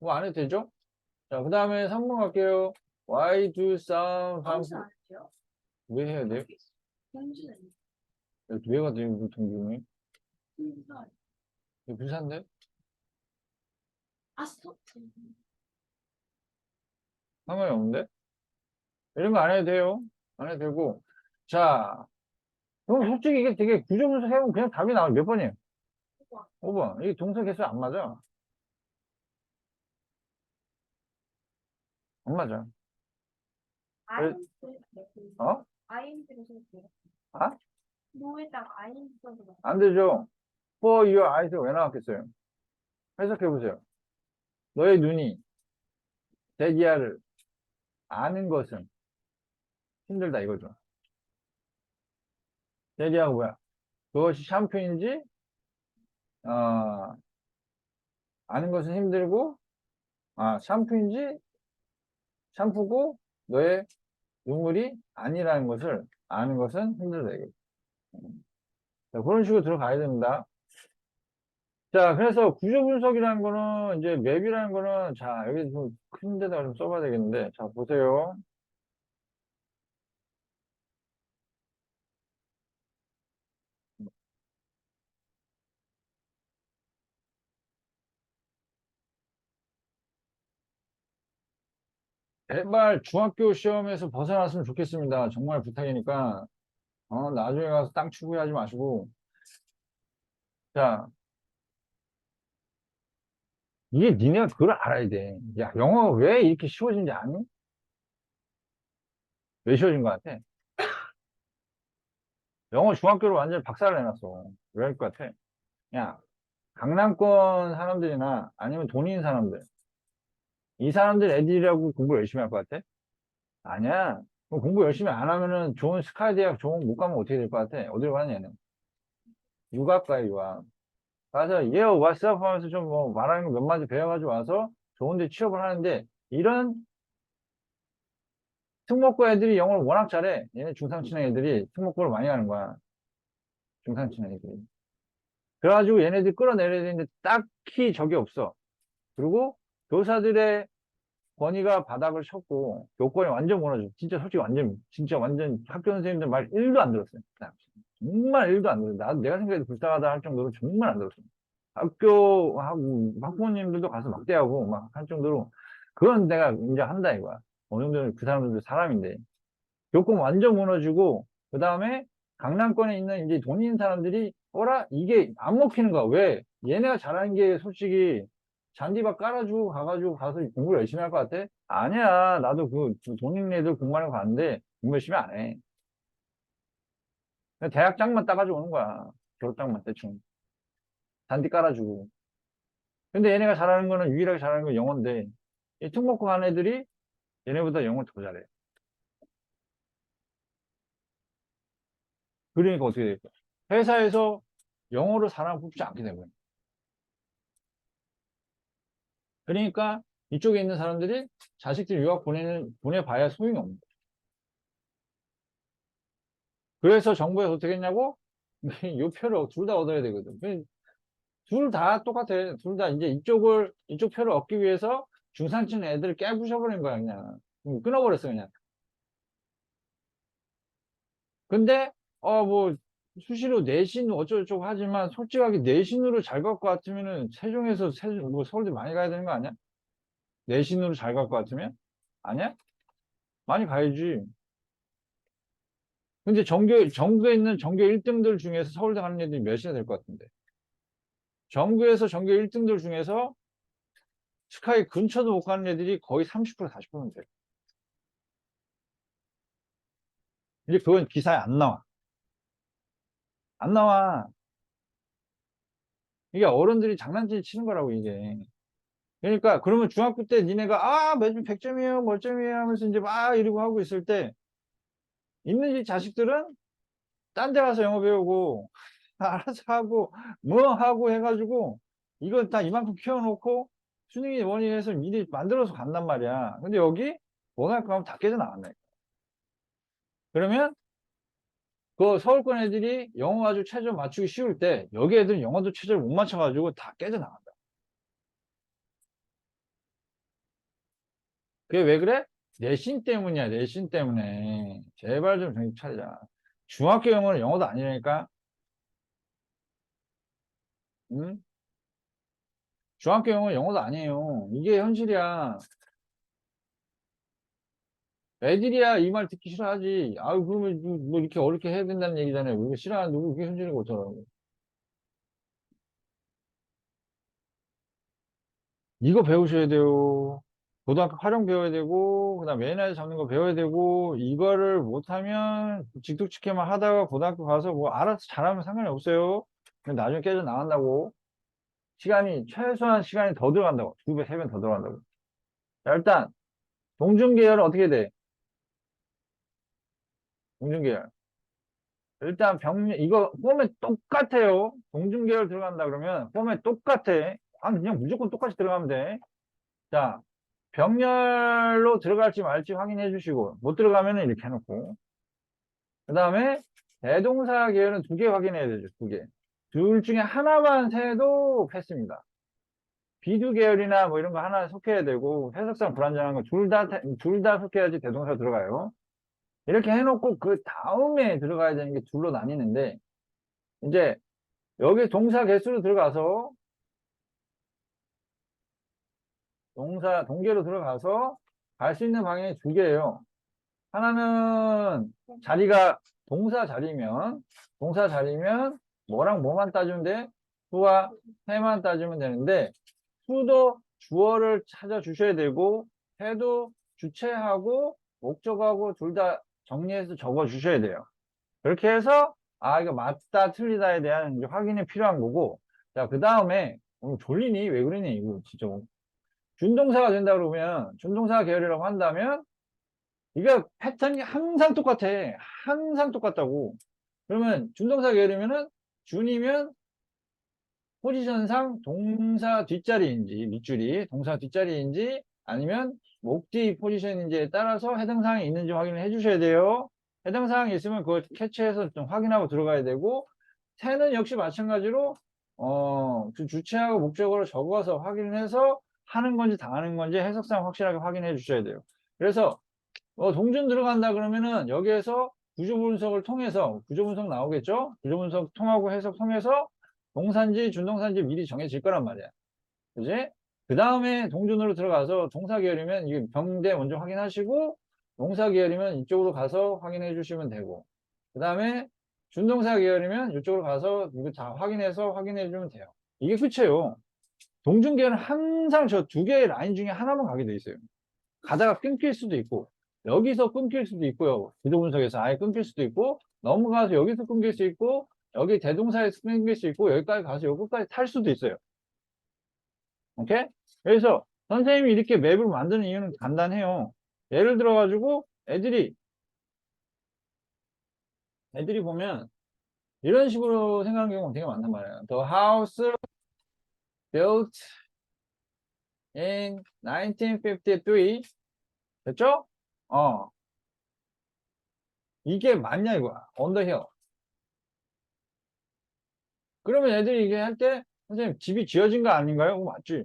뭐 안 해도 되죠? 자, 그 다음에 3번 갈게요. Why do some 아무튼 안 돼요? 왜 해야 돼요? 현주는 왜가 돼요, 그 동준이? 인사. 이거 비싼데? 아, 스톱. 상관이 없는데? 이런 거 안 해도 돼요. 안 해도 되고. 자, 그럼 솔직히 이게 되게 구조분석 해보면 그냥 답이 나와요. 몇 번이에요? 5번. 이게 동사 개수 안 맞아. 안 맞아. 아인드. 어? 아인드를 써도 아? 노에다가 아인드 써도 돼요. 안 되죠. For your eyes 왜 나왔겠어요? 해석해보세요. 너의 눈이 대기하를 아는 것은 힘들다 이거죠. 대기하가 뭐야? 그것이 샴푸인지, 어, 아는 것은 힘들고, 샴푸인지, 샴푸고, 너의 눈물이 아니라는 것을 아는 것은 힘들다 이거죠. 자, 그런 식으로 들어가야 됩니다. 자, 그래서 구조 분석이라는 거는, 이제 맵이라는 거는, 자, 여기 좀 큰 데다가 좀 써봐야 되겠는데, 자, 보세요. 제발 중학교 시험에서 벗어났으면 좋겠습니다. 정말 부탁이니까, 나중에 가서 땅 추구하지 마시고. 자, 이게 니네가 그걸 알아야 돼. 야, 영어가 왜 이렇게 쉬워진지 아니? 왜 쉬워진 것 같아? 영어 중학교로 완전히 박살을 내놨어. 왜 할 것 같아? 야, 강남권 사람들이나 아니면 돈 있는 사람들. 이 사람들 애들이라고 공부 열심히 할 것 같아? 아니야. 그럼 공부 열심히 안 하면은 좋은 스카이 대학 좋은 못 가면 어떻게 될 것 같아? 어디로 가냐, 얘는? 유학 가요, 유학. 가서, 얘, what's up 하면서 좀 뭐 말하는 거 몇 마디 배워가지고 와서 좋은 데 취업을 하는데, 이런 특목고 애들이 영어를 워낙 잘해. 얘네 중상층 애들이 특목고를 많이 하는 거야. 중상층 애들이. 그래가지고 얘네들 끌어내려야 되는데 딱히 적이 없어. 그리고 교사들의 권위가 바닥을 쳤고 교권이 완전 무너져. 진짜 솔직히 완전 진짜 완전 학교 선생님들 말 1도 안 들었어요. 정말 1도 안 들었어요. 내가 생각해도 불쌍하다 할 정도로 정말 안 들었어요. 학부모님들도 가서 막대하고 막 할 정도로 그건 내가 인정한다 이거야. 어느 정도는 그 사람들도 사람인데 교권 완전 무너지고 그 다음에 강남권에 있는 이제 돈 있는 사람들이 어라 이게 안 먹히는 거야. 왜? 얘네가 잘하는 게 솔직히 잔디밭 깔아주고 가가지고 가서 공부를 열심히 할 것 같아? 아니야. 나도 그 돈 있는 애들 공부하는 거 봤는데 공부 열심히 안 해. 그냥 대학장만 따가지고 오는 거야. 졸업장만 대충. 단디 깔아주고. 근데 얘네가 잘하는 거는, 유일하게 잘하는 건 영어인데, 이 특목고 간 애들이 얘네보다 영어를 더 잘해. 그러니까 어떻게 될까? 회사에서 영어로 사람 뽑지 않게 되는 거야. 그러니까 이쪽에 있는 사람들이 자식들 유학 보내봐야 소용이 없는 거야. 그래서 정부에서 어떻게 했냐고? 이 표를 둘 다 얻어야 되거든. 둘 다 똑같아. 둘 다 이제 이쪽 표를 얻기 위해서 중산층 애들을 깨부셔버린 거야, 그냥. 끊어버렸어, 그냥. 근데, 뭐, 수시로 내신 어쩌고저쩌고 하지만, 솔직하게 내신으로 잘 갈 것 같으면은, 세종에서 뭐 서울대 많이 가야 되는 거 아니야? 내신으로 잘 갈 것 같으면? 아니야? 많이 가야지. 근데 전국에 있는 전교 1등들 중에서 서울대 가는 애들이 몇이나 될 것 같은데. 전국에서 전교 1등들 중에서 스카이 근처도 못 가는 애들이 거의 30% 40%는 돼. 이제 그건 기사에 안 나와. 안 나와. 이게 어른들이 장난질 치는 거라고, 이게. 그러니까, 그러면 중학교 때 니네가, 매점 100점이에요, 몇 점이에요 하면서 이제 막 이러고 하고 있을 때, 있는 이 자식들은 딴 데 가서 영어 배우고, 알아서 하고, 뭐 하고 해가지고, 이거 다 이만큼 키워놓고, 수능이 원인해서 미리 만들어서 간단 말이야. 근데 여기, 원할 거 하면 다 깨져 나간다. 그러면, 그 서울권 애들이 영어 가지고 최저 맞추기 쉬울 때, 여기 애들은 영어도 최저를 못 맞춰가지고 다 깨져 나간다. 그게 왜 그래? 내신 때문이야, 내신 때문에. 제발 좀 정신 차리자. 중학교 영어는 영어도 아니라니까? 응? 중학교 영어는 영어도 아니에요. 이게 현실이야. 애들이야 이 말 듣기 싫어하지. 아유, 그러면 뭐 이렇게 어렵게 해야 된다는 얘기잖아요. 이거 싫어하는 누구 그게 현실이고 어쩌라고. 이거 배우셔야 돼요. 고등학교 활용 배워야 되고, 그 다음 매너에 잡는 거 배워야 되고, 이거를 못하면 직독직해만 하다가 고등학교 가서 뭐 알아서 잘하면 상관이 없어요. 근데 나중에 깨져 나간다고. 최소한 시간이 더 들어간다고. 2배, 3배 더 들어간다고. 자, 일단, 동중계열은 어떻게 돼? 동중계열. 일단 이거 폼에 똑같아요. 동중계열 들어간다 그러면 폼에 똑같아. 그냥 무조건 똑같이 들어가면 돼. 자, 병렬로 들어갈지 말지 확인해 주시고, 못 들어가면 이렇게 해놓고. 그 다음에 대동사 계열은 2개 확인해야 되죠. 2개. 둘 중에 하나만 세도 패스입니다. 비두 계열이나 뭐 이런 거 하나 속해야 되고, 해석상 불안정한 거 둘 다 속해야지 대동사 들어가요. 이렇게 해놓고 그 다음에 들어가야 되는 게 둘로 나뉘는데, 이제 여기 동사 개수로 들어가서, 동계로 들어가서 갈 수 있는 방향이 2개예요. 하나는 자리가 동사 자리면 뭐랑 뭐만 따주면 돼? 수와 해만 따주면 되는데, 수도 주어를 찾아 주셔야 되고, 해도 주체하고 목적하고 둘 다 정리해서 적어 주셔야 돼요. 그렇게 해서 이거 맞다 틀리다에 대한 이제 확인이 필요한 거고. 자, 그 다음에 졸리니 왜 그러니 이거 진짜. 준동사가 된다 그러면, 준동사 계열이라고 한다면 이게 패턴이 항상 똑같아. 항상 똑같다고. 그러면 준동사 계열이면은 준이면 포지션상 동사 뒷자리인지, 밑줄이 동사 뒷자리인지 아니면 목 뒤 포지션인지에 따라서 해당 사항이 있는지 확인을 해 주셔야 돼요. 해당 사항이 있으면 그걸 캐치해서 좀 확인하고 들어가야 되고, 새는 역시 마찬가지로 그 주체하고 목적어를 적어서 확인을 해서 하는 건지 당하는 건지 해석상 확실하게 확인해 주셔야 돼요. 그래서 동준 들어간다 그러면은 여기에서 구조 분석을 통해서, 구조 분석 나오겠죠? 구조 분석 통하고 해석 통해서 동사인지 준동사인지 미리 정해질 거란 말이야. 그지? 그 다음에 동준으로 들어가서 동사 계열이면 이게 병대 먼저 확인하시고, 동사 계열이면 이쪽으로 가서 확인해 주시면 되고, 그 다음에 준동사 계열이면 이쪽으로 가서 이거 다 확인해서 확인해 주면 돼요. 이게 끝이에요. 동준 계열은 항상 저 2개의 라인 중에 하나만 가게 돼 있어요. 가다가 끊길 수도 있고, 여기서 끊길 수도 있고요. 구조 분석에서 아예 끊길 수도 있고, 넘어가서 여기서 끊길 수 있고, 여기 대동사에서 끊길 수 있고, 여기까지 가서 여기까지 탈 수도 있어요. 오케이? 그래서 선생님이 이렇게 맵을 만드는 이유는 간단해요. 예를 들어가지고 애들이 보면 이런 식으로 생각하는 경우가 되게 많단 말이에요. The house built in 1953. 됐죠? 이게 맞냐 이거야. On the hill. 그러면 애들이 이게 할 때 선생님 집이 지어진 거 아닌가요? 맞지.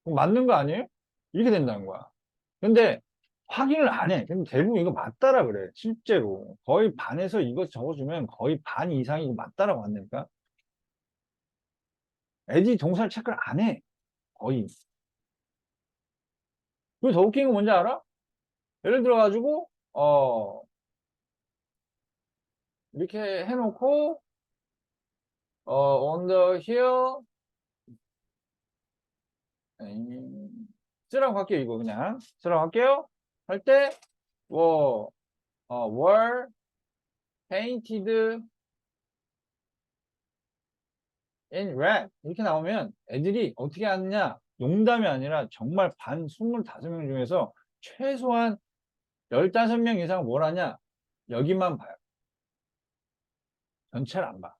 맞는 거 아니에요? 이렇게 된다는 거야. 근데 확인을 안 해. 근데 대부분 이거 맞다라 그래. 실제로. 거의 반에서 이거 적어주면 거의 반 이상이 이거 맞다라고 한다니까. 애들이 동사를 체크를 안 해. 거의. 그리고 더 웃긴 건 뭔지 알아? 예를 들어가지고, 이렇게 해놓고, on the hill, 쓰라고 할게요, 이거 그냥. 쓰라고 할게요. 할 때, 뭐, were painted in red. 이렇게 나오면 애들이 어떻게 하느냐? 농담이 아니라 정말 반 25명 중에서 최소한 15명 이상 뭘 하냐? 여기만 봐요. 전체를 안 봐.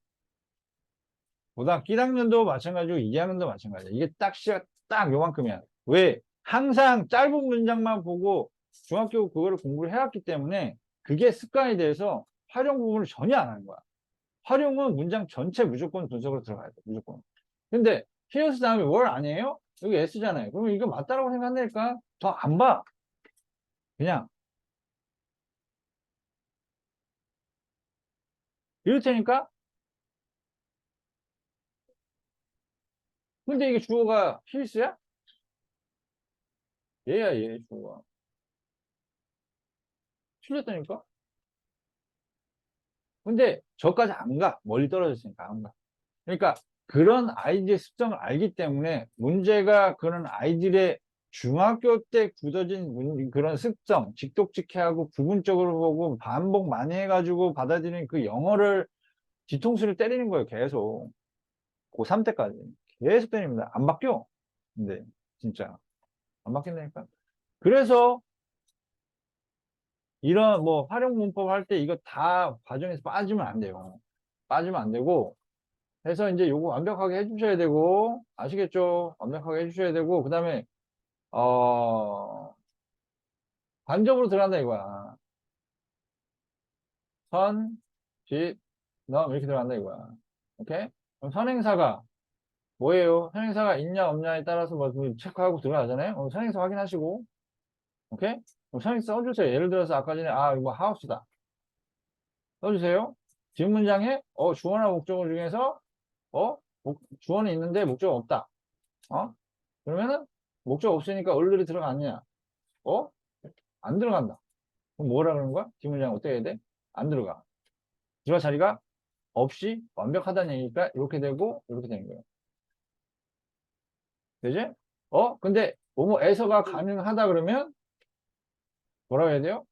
고등학교 1학년도 마찬가지고 2학년도 마찬가지야. 이게 딱 시작, 딱 요만큼이야. 왜? 항상 짧은 문장만 보고 중학교 그거를 공부를 해왔기 때문에 그게 습관이 돼서 활용 부분을 전혀 안 하는 거야. 활용은 문장 전체 무조건 분석으로 들어가야 돼. 무조건. 근데 here's 다음에 월 아니에요? 여기 s잖아요. 그러면 이거 맞다라고 생각한다니까 더 안 봐. 그냥 이럴 테니까. 근데 이게 주어가 here's야? 얘야 얘 주어가. 틀렸다니까? 근데 저까지 안 가. 멀리 떨어졌으니까 안 가. 그러니까 그런 아이들의 습성을 알기 때문에 문제가 그런 아이들의 중학교 때 굳어진 그런 습성, 직독직해하고 부분적으로 보고 반복 많이 해가지고 받아들이는 그 영어를 뒤통수를 때리는 거예요. 계속. 고3 때까지. 계속 때립니다. 안 바뀌어. 근데 진짜 안 바뀐다니까. 그래서 이런 뭐 활용 문법 할 때 이거 다 과정에서 빠지면 안 돼요. 빠지면 안 되고 해서 이제 요거 완벽하게 해주셔야 되고 아시겠죠? 완벽하게 해주셔야 되고 그 다음에 간접으로 들어간다 이거야. 선, 집, 넘 이렇게 들어간다 이거야. 오케이? 그럼 선행사가 뭐예요? 선행사가 있냐 없냐에 따라서 뭐 체크하고 들어가잖아요. 선행사 확인하시고 오케이? 그럼 선행사 써주세요. 예를 들어서 아까 전에 이거 하우스다. 써주세요. 뒷문장에 주어나 목적어 중에서 주어는 있는데 목적어 없다. 그러면은 목적 없으니까 얼른 들어갔냐? 어? 안 들어간다. 그럼 뭐라 그러는 거야? 뒷문장 어떻게 해야 돼? 안 들어가. 들어갈 자리가 없이 완벽하다는 얘기니까 이렇게 되고 이렇게 되는 거예요. 되지? 근데 뭐뭐에서가 가능하다 그러면 뭐라고 해야 돼요?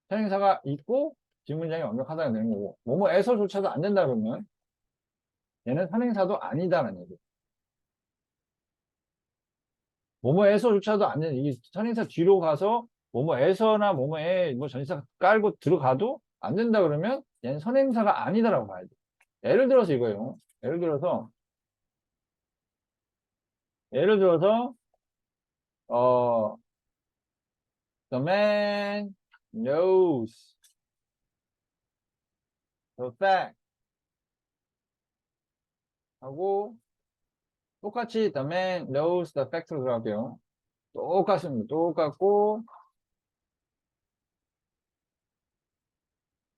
선행사가 있고 뒷문장이 완벽하다는 되는 거고 뭐뭐에서조차도 안 된다 그러면 얘는 선행사도 아니다라는 얘기. 뭐뭐에서조차도 안 되는 이 선행사 뒤로 가서 뭐뭐에서나 뭐뭐에 뭐 전치사 깔고 들어가도 안 된다 그러면 얘는 선행사가 아니다라고 봐야 돼. 예를 들어서 이거예요. 예를 들어서 어 the man knows the fact 하고 똑같이 the man knows the fact로 들어갈게요. 똑같습니다. 똑같고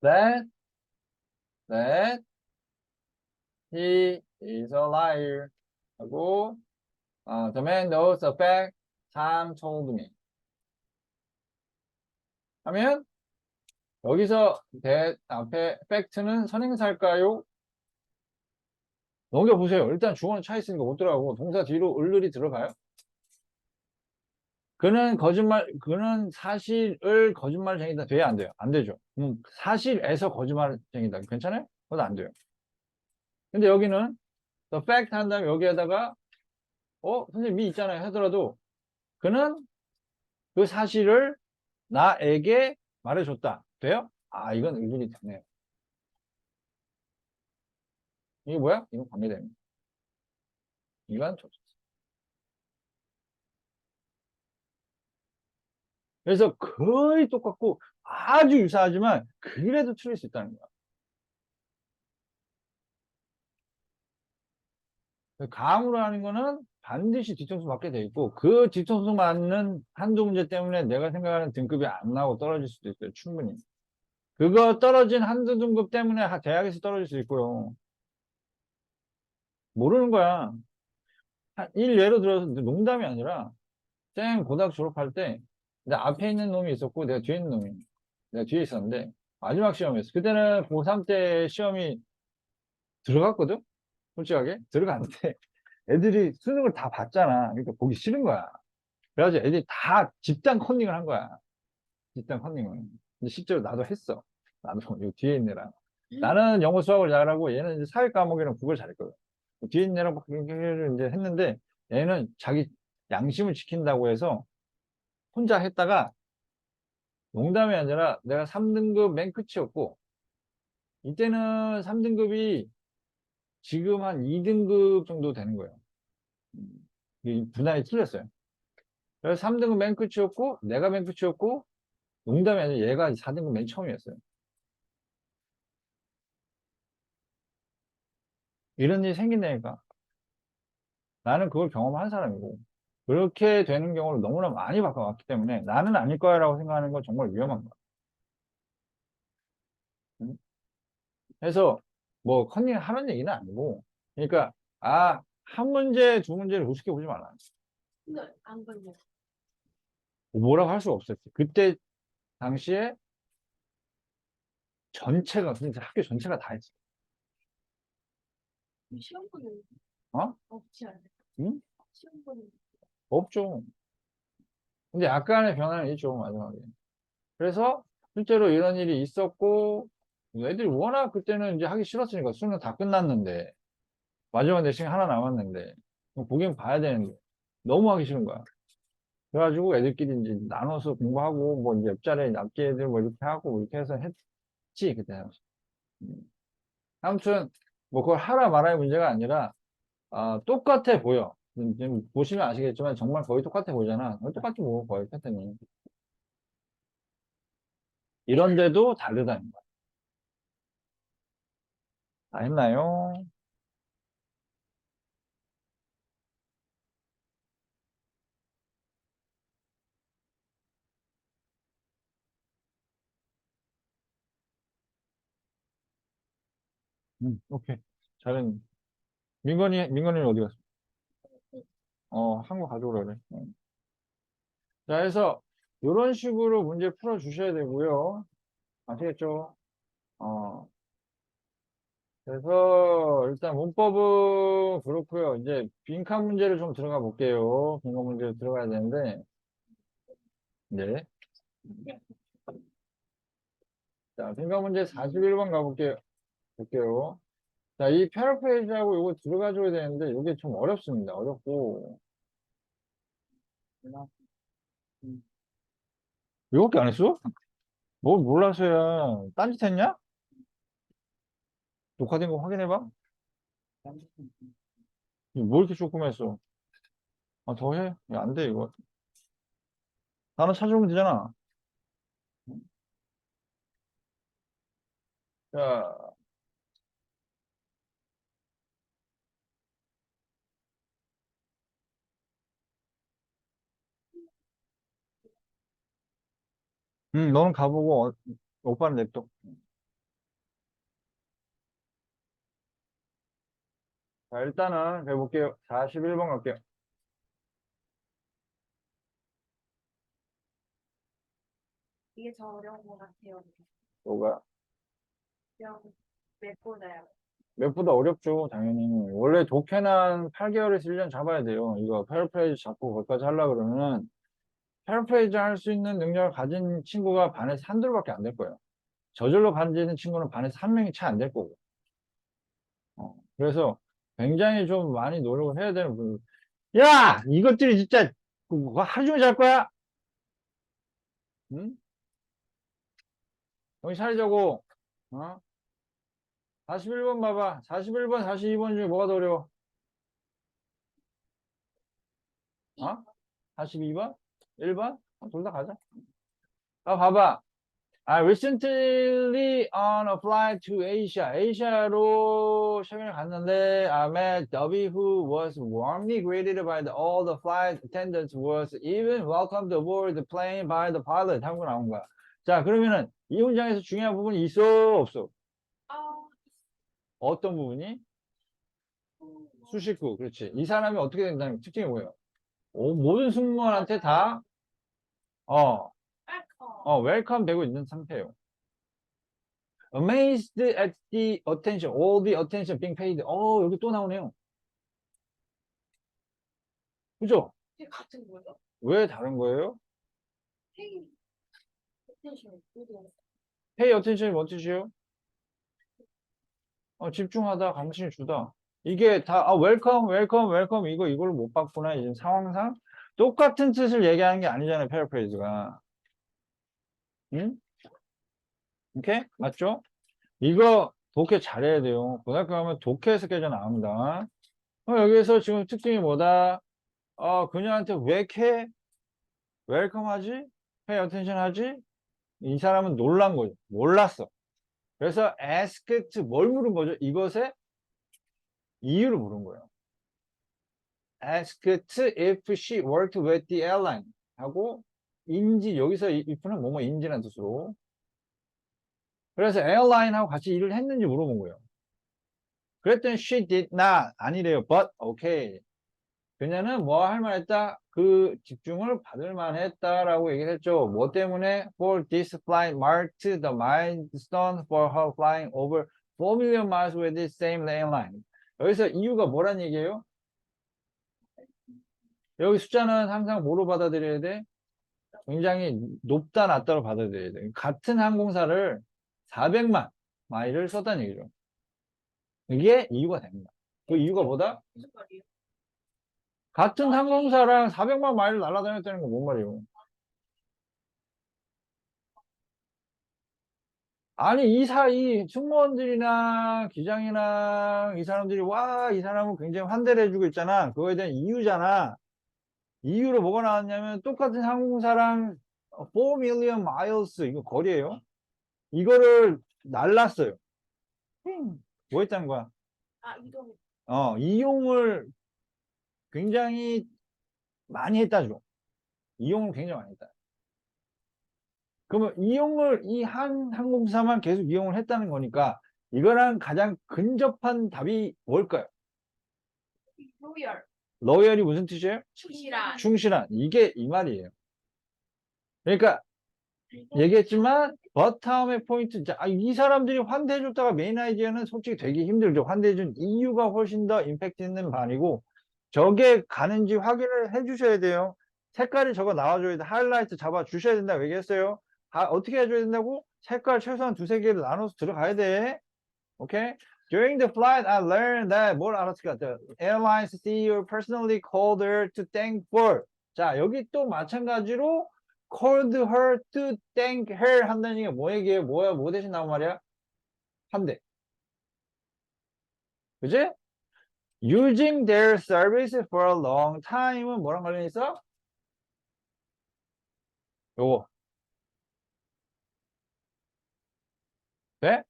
that that he is a liar 하고 the man knows the fact Sam told me 하면 여기서 that 앞에 fact는 선행사일까요? 넘겨보세요. 일단 주어는 차 있으니까 못 들어가고 동사 뒤로 을을이 들어가요. 그는 사실을 거짓말쟁이다. 돼야 안 돼요? 안 되죠. 사실에서 거짓말쟁이다. 괜찮아요? 그것도 안 돼요. 근데 여기는 the fact 한 다음에 여기에다가, 선생님 미 있잖아요. 하더라도, 그는 그 사실을 나에게 말해줬다. 돼요? 아, 이건 의문이 되네요. 이게 뭐야? 이건 관계됩니다. 이건 좋죠. 그래서 거의 똑같고 아주 유사하지만 그래도 틀릴 수 있다는 거야. 감으로 하는 거는 반드시 뒤통수 맞게 돼 있고 그 뒤통수 맞는 한두 문제 때문에 내가 생각하는 등급이 안 나오고 떨어질 수도 있어요. 충분히. 그거 떨어진 한두 등급 때문에 대학에서 떨어질 수 있고요. 모르는 거야. 예로 들어서 농담이 아니라 쌤 고등학교 졸업할 때 내 앞에 있는 놈이 있었고 내가 뒤에 있는 놈이 내가 뒤에 있었는데 마지막 시험이었어. 그때는 고3 때 시험이 들어갔거든? 솔직하게 들어갔는데 애들이 수능을 다 봤잖아. 그러니까 보기 싫은 거야. 그래가지고 애들이 다 집단 컨닝을 한 거야. 집단 컨닝을. 근데 실제로 나도 했어. 나도 요 뒤에 있는 애랑. 나는 영어 수학을 잘하고 얘는 이제 사회 과목이랑 국어를 잘했거든. 뒤에 있는 애랑 막 얘기를 이제 했는데 얘는 자기 양심을 지킨다고 해서 혼자 했다가 농담이 아니라 내가 3등급 맨 끝이었고 이때는 3등급이 지금 한 2등급 정도 되는 거예요. 이 분할이 틀렸어요. 그래서 3등급 맨 끝이었고 내가 맨 끝이었고 농담이 아니라 얘가 4등급 맨 처음이었어요. 이런 일이 생긴다니까. 나는 그걸 경험한 사람이고 그렇게 되는 경우를 너무나 많이 바꿔왔기 때문에 나는 아닐 거야라고 생각하는 건 정말 위험한 거야. 응? 그래서 뭐 컨닝 하는 얘기는 아니고 그러니까 한 문제 두 문제를 우습게 보지 말라. 근데 안 걸려. 뭐라고 할 수가 없었지. 그때 당시에 전체가 진짜 학교 전체가 다 했어. 시험 보는 어? 없지 않아요? 응? 시험 보는 없죠. 근데 약간의 변화는 있죠, 마지막에. 그래서 실제로 이런 일이 있었고 애들이 워낙 그때는 이제 하기 싫었으니까 수능 다 끝났는데 마지막 내신 하나 남았는데 보긴 봐야 되는데 너무 하기 싫은 거야. 그래가지고 애들끼리 이제 나눠서 공부하고 뭐 이제 옆자리 앞뒤 애들 뭐 이렇게 하고 뭐 이렇게 해서 했지 그때 당시. 아무튼 뭐 그걸 하라 말아야 문제가 아니라 똑같아 보여. 지금 보시면 아시겠지만 정말 거의 똑같아 보이잖아. 똑같이 뭐 거의 패턴이. 이런데도 다르다는 거야. 다 했나요? 오케이. 잘했네. 민건이는 어디 갔어? 한국 가져오라 그래. 자, 해서 이런 식으로 문제 풀어 주셔야 되고요. 아시겠죠? 어, 그래서 일단 문법은 그렇고요. 이제 빈칸 문제를 좀 들어가 볼게요. 빈칸 문제 들어가야 되는데, 네. 자, 빈칸 문제 41번 가볼게요. 볼게요. 자, 이 패러프레이즈하고 이거 들어가줘야 되는데, 이게 좀 어렵습니다. 어렵고. 이거밖에 안 했어? 뭘 몰라서야. 딴짓 했냐? 녹화된 거 확인해봐. 이거 뭐 이렇게 조금 했어? 더 해? 야, 안 돼, 이거. 단어 찾아오면 되잖아. 자, 너는 가보고, 오빠는 냅둬. 자, 일단은 해볼게요. 41번 갈게요. 이게 더 어려운 것 같아요. 뭐가? 그냥 맵보다요. 맵보다 어렵죠, 당연히. 원래 독해는 8개월에서 1년 잡아야 돼요. 이거 패러프레이즈 잡고 거기까지 하려고 그러면 패러프레이즈 할 수 있는 능력을 가진 친구가 반에서 한둘밖에 안 될 거예요. 저절로 가지는 친구는 반에서 한 명이 채 안 될 거고. 그래서 굉장히 좀 많이 노력을 해야 되는 분. 야! 이것들이 진짜 그거 하루 종일 잘 거야? 응? 정신 차리자고. 어? 41번 봐봐. 41번, 42번 중에 뭐가 더 어려워? 어? 42번? 1번? 둘 다 가자. 아, 봐봐. Recently on a flight to Asia. 아시아로 최근에 갔는데, I met W who was warmly greeted by all the flight attendants was even welcomed aboard the plane by the pilot. 한거 나온 거야. 자, 그러면은 이 문장에서 중요한 부분이 있어, 없어? 아, 어떤 부분이? 수식구. 그렇지. 이 사람이 어떻게 된다는 특징이 뭐예요? 모든 승무원한테 다, 어, 웰컴 되고 있는 상태예요. Amazed at the attention, all the attention being paid. 여기 또 나오네요. 그죠? 이게 같은 거예요? 왜 다른 거예요? 페이 포텐셜 모두 Pay attention이 뭔 뜻이에요? 집중하다, 관심 주다. 이게 다, 웰컴, 웰컴, 웰컴, 이걸 못 봤구나. 지금 상황상. 똑같은 뜻을 얘기하는 게 아니잖아요, 패러프레이즈가. 응? 오케이? 맞죠? 이거 독해 잘해야 돼요. 고등학교 가면 독해에서 깨져 나옵니다. 여기에서 지금 특징이 뭐다? 그녀한테 왜 이렇게 웰컴 하지? 페이 어텐션 하지? 이 사람은 놀란 거죠. 몰랐어. 그래서 asked 뭘 물은 거죠? 이것의 이유를 물은 거예요. asked if she worked with the airline 하고 인지 여기서 if는 뭐뭐 인지라는 뜻으로 그래서 airline하고 같이 일을 했는지 물어본 거예요. 그랬더니 she did not 아니래요. but okay. 그녀는 뭐 할 만했다? 그 집중을 받을 만했다라고 얘기를 했죠. 뭐 때문에? For this flight marked the milestone for her flying over 4 million miles with this same airline. 여기서 이유가 뭐란 얘기예요? 여기 숫자는 항상 뭐로 받아들여야 돼? 굉장히 높다 낮다로 받아들여야 돼. 같은 항공사를 400만 마일을 썼다는 얘기죠. 이게 이유가 됩니다. 그 이유가 뭐다? 무슨 말이에요? 같은 항공사랑 400만 마일을 날아다녔다는 건 뭔 말이에요? 아니, 이 승무원들이나 기장이나 이 사람들이, 와, 이 사람은 굉장히 환대를 해주고 있잖아. 그거에 대한 이유잖아. 이유로 뭐가 나왔냐면, 똑같은 항공사랑 4 million miles, 이거 거리예요. 이거를 날랐어요. 뭐 했다는 거야? 이동. 이용을 굉장히 많이 했다죠. 이용을 굉장히 많이 했다. 그러면 이용을 이 한 항공사만 계속 이용을 했다는 거니까 이거랑 가장 근접한 답이 뭘까요? 로열. 로열이 무슨 뜻이에요? 충실한. 충실한. 이게 이 말이에요. 그러니까 얘기했지만 but 다음의 포인트. 이 사람들이 환대해줬다가 메인 아이디어는 솔직히 되게 힘들죠. 환대해준 이유가 훨씬 더 임팩트 있는 반이고 저게 가는지 확인을 해주셔야 돼요. 색깔이 저거 나와줘야 돼. 하이라이트 잡아주셔야 된다고 얘기했어요. 어떻게 해줘야 된다고? 색깔 최소한 두세 개를 나눠서 들어가야 돼. 오케이? During the flight, I learned that 뭘 알았을까? The airline CEO personally called her to thank for. 자, 여기 또 마찬가지로 called her to thank her 한다는 얘기가 뭐 얘기예요? 뭐 대신 나온 말이야? 한대. 그지? Using their service for a long time은 뭐랑 관련이 있어? 요거. 네?